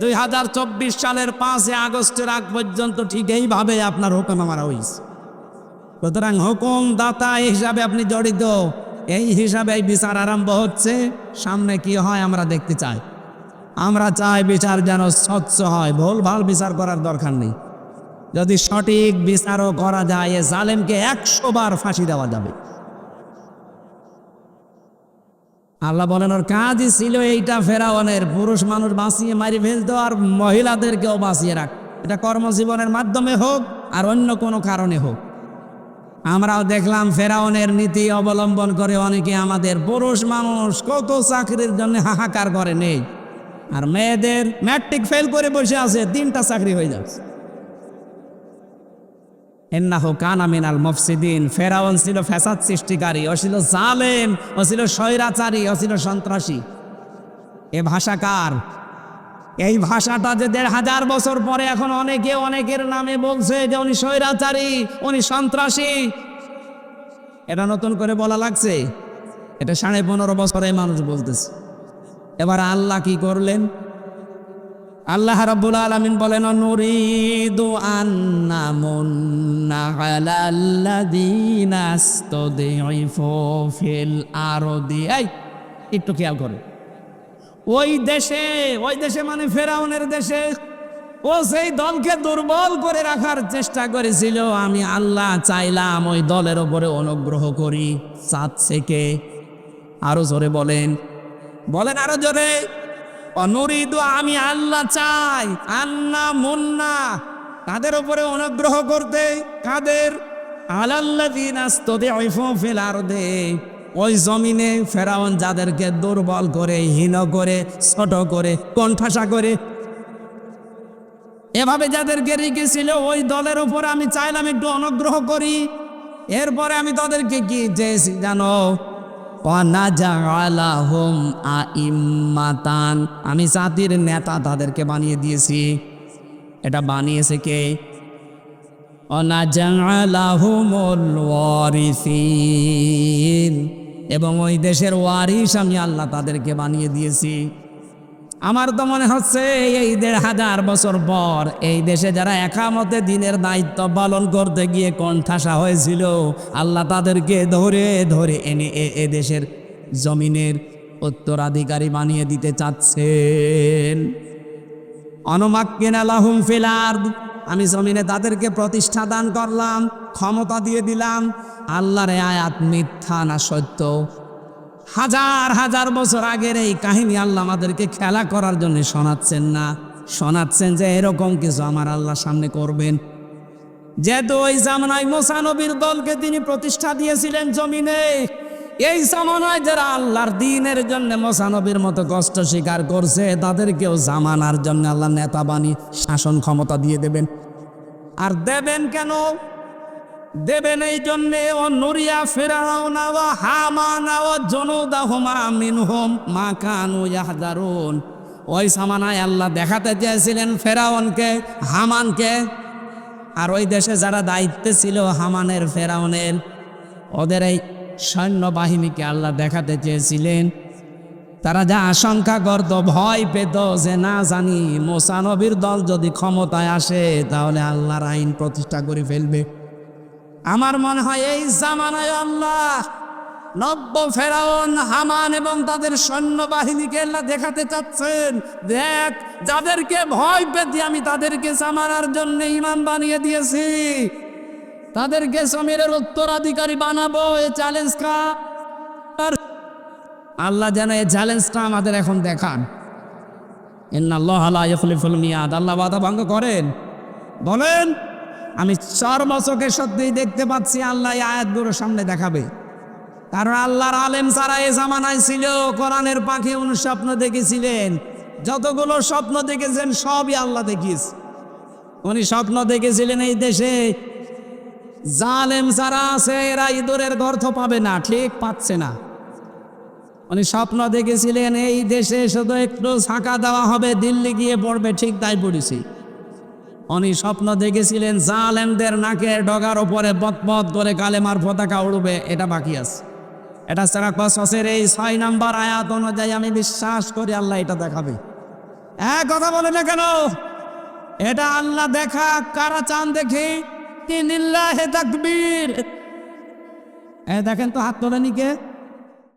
2024 সালের 5 আগস্টের আগ পর্যন্ত ঠিক এইভাবে আপনার হুকুমে মারা হয়েছে। সুতরাং হুকুম দাতা হিসাবে আপনি জড়িত, এই হিসাবে এই বিচার আরম্ভ হচ্ছে। সামনে কি হয় আমরা দেখতে চাই। আমরা চাই বিচার যেন স্বচ্ছ হয়, ভুলভাল বিচার করার দরকার নেই। যদি সঠিক বিচারও করা যায়, এ জালেমকে 100 বার ফাঁসি দেওয়া যাবে। আল্লাহ বলেন, ওর কাজই ছিল এইটা, ফেরাউনের পুরুষ মানুষ বাঁচিয়ে মারি ফেলতো আর মহিলাদেরকেও বাঁচিয়ে রাখ। এটা কর্মজীবনের মাধ্যমে হোক আর অন্য কোনো কারণে হোক। আমরাও দেখলাম ফেরাউনের নীতি অবলম্বন করে অনেকে আমাদের পুরুষ মানুষ কত চাকরির জন্য হাহাকার করে নেই, আর মেয়েদের ম্যাট্রিক ফেল করে বসে আছে, 3টা চাকরি হয়ে যাচ্ছে। ইন্নাহু কানা মিনাল মুফসিদিন। ফেরাউন ছিল ফ্যাসাদ সৃষ্টিকারী, ও ছিল জালেম, ও ছিল স্বৈরাচারী, ও ছিল সন্ত্রাসী। এ ভাষা কার? এই ভাষাটা যে 1500 বছর পরে এখন অনেকে অনেকের নামে বলছে যে উনি স্বৈরাচারী, উনি সন্ত্রাসী। এটা নতুন করে বলা লাগছে? এটা 15.5 বছরে মানুষ বলতেছে। এবার আল্লাহ কি করলেন? আল্লাহ রাব্বুল আলামিন বলেন, নুরিদু আন্নামুন্না আলাল্লাযীনা ইসতাদঈফু ফিল আরদি। একটু খেয়াল করে, ওই দেশে মানে ফেরাউনের দেশে, ও সেই দলকে দুর্বল করে রাখার চেষ্টা করেছিল। আমি আল্লাহ চাইলাম ওই দলের ওপরে অনুগ্রহ করি। চাচ্ছে কে? আরো জোরে বলেন, আরো জোরে। অনুরিদু, আমি আল্লাহ চাই, আন্না মুন্না, তাদের উপরে অনুগ্রহ করতে। কাদের? আলাল্লাযীনা ইসতাদঈফু ফিল আরদি, ওই জমিনে ফেরাউন যাদেরকে দুর্বল করে, হীন করে, ছোট করে, কোণঠাসা করে, এভাবে যাদেরকে রেখেছিল, ওই দলের উপর আমি চাইলাম একটু অনুগ্রহ করি। এরপরে আমি তাদেরকে কি চেয়েছি জানো? ওয়ানাজআলাহুম আইম্মাতান, আমি জাতির নেতা তাদেরকে বানিয়ে দিয়েছি। এটা বানিয়েছে কে? ওয়ানাজআলাহুমুল ওয়ারিসিন, এবং ওই দেশের ওয়ারিস আমি আল্লাহ তাদেরকে বানিয়ে দিয়েছি। আমার তো মনে হচ্ছে এই ১,৫০০ বছর পর এই দেশে যারা একামতে দিনের দায়িত্ব পালন করতে গিয়ে কণ্ঠাসা হয়েছিল, আল্লাহ তাদেরকে ধরে ধরে এনে এ দেশের জমিনের উত্তরাধিকারী বানিয়ে দিতে চাচ্ছেন। অনুমাক্কিনা লাহুম ফিল আরদ, আমি জমিনে তাদেরকে প্রতিষ্ঠা দান করলাম, ক্ষমতা দিয়ে দিলাম। আল্লাহর আয়াত মিথ্যা না সত্য? হাজার হাজার বছর আগের এই কাহিনী আল্লাহ আমাদেরকে খেলা করার জন্য শোনাচ্ছেন না, শোনাচ্ছেন যে এরকম কিছু আমার আল্লাহ সামনে করবেন। যেহেতু ওই জামানায় মুসা নবীর দলকে তিনি প্রতিষ্ঠা দিয়েছিলেন জমিনে, এই জামানায় যারা আল্লাহর দ্বীনের জন্য মুসা নবীর মতো কষ্ট স্বীকার করছে, তাদেরকেও জামানার জন্য আল্লাহ নেতা বানিয়ে শাসন ক্ষমতা দিয়ে দেবেন। আর দেবেন কেন? দেবেন এই জন্যে নুরিয়া ফিরাউনা ওয়া হামানা ওয়া জুনুদাহুমা মিনহুম মা কানু ইয়াহযারুন। ওই জামানায় আল্লাহ দেখাতে চেয়েছিলেন ফেরাউনকে, হামানকে, আর ওই দেশে যারা দায়িত্বে ছিল হামানের, ফেরাউনের, ওদের এই সৈন্যবাহিনীকে আল্লাহ দেখাতে চেয়েছিলেন। তারা যা আশঙ্কা করত, ভয় পেত যে না জানি মুসা নবীর দল যদি ক্ষমতায় আসে তাহলে আল্লাহর আইন প্রতিষ্ঠা করে ফেলবে। আমার মনে হয় এই জামানায় আল্লাহ নব্য ফেরাউন, হামান এবং তাদের সৈন্যবাহিনীকে আল্লাহ দেখাতে চাচ্ছেন, দেখ যাদেরকে ভয় পেতে আমি তাদেরকে জামানার জন্য ইমাম বানিয়ে দিয়েছি, তাদেরকে জমিনের উত্তরাধিকারী বানাবো। এই চ্যালেঞ্জ কার? আল্লাহ যেন এই চ্যালেঞ্জটা আমাদের এখন দেখান। ইন্নাল্লাহা লা ইখলিফুল মিয়াদ, আল্লাহ ওয়াদা ভঙ্গ করেন? বলেন। আমি সর্বচোখে সত্যিই দেখতে পাচ্ছি আল্লাহ এই আয়াতগুলো সামনে দেখাবে। কারণ আল্লাহর আলেম যারা এ জামানায় ছিল, কোরআনের পাখি স্বপ্ন দেখেছিলেন, যতগুলো স্বপ্ন দেখেছেন সবই আল্লাহ দেখিয়েছে। উনি স্বপ্ন দেখেছিলেন এই দেশে জালেম যারা আছে এরা ইঁদুরের গর্ত পাবে না, ঠিক পাচ্ছে না। উনি স্বপ্ন দেখেছিলেন এই দেশে শুধু একটু ছাকা দেওয়া হবে, দিল্লি গিয়ে পড়বে, ঠিক তাই পড়েছি। উনি স্বপ্ন দেখেছিলেন জালেমদের নাকের ডগার ওপরে পথ করে কালেমার পতাকা উড়বে, এটা বাকি আছে। এটা সারা কসসের এই ৬ নম্বর আয়াত অনুযায়ী আমি বিশ্বাস করি আল্লাহ এটা দেখাবে। কথা বলে না কেন? এটা আল্লাহ দেখা, কারা চান দেখি? লিল্লাহি তাকবীর। দেখেন তো হাত তোলেনি কে?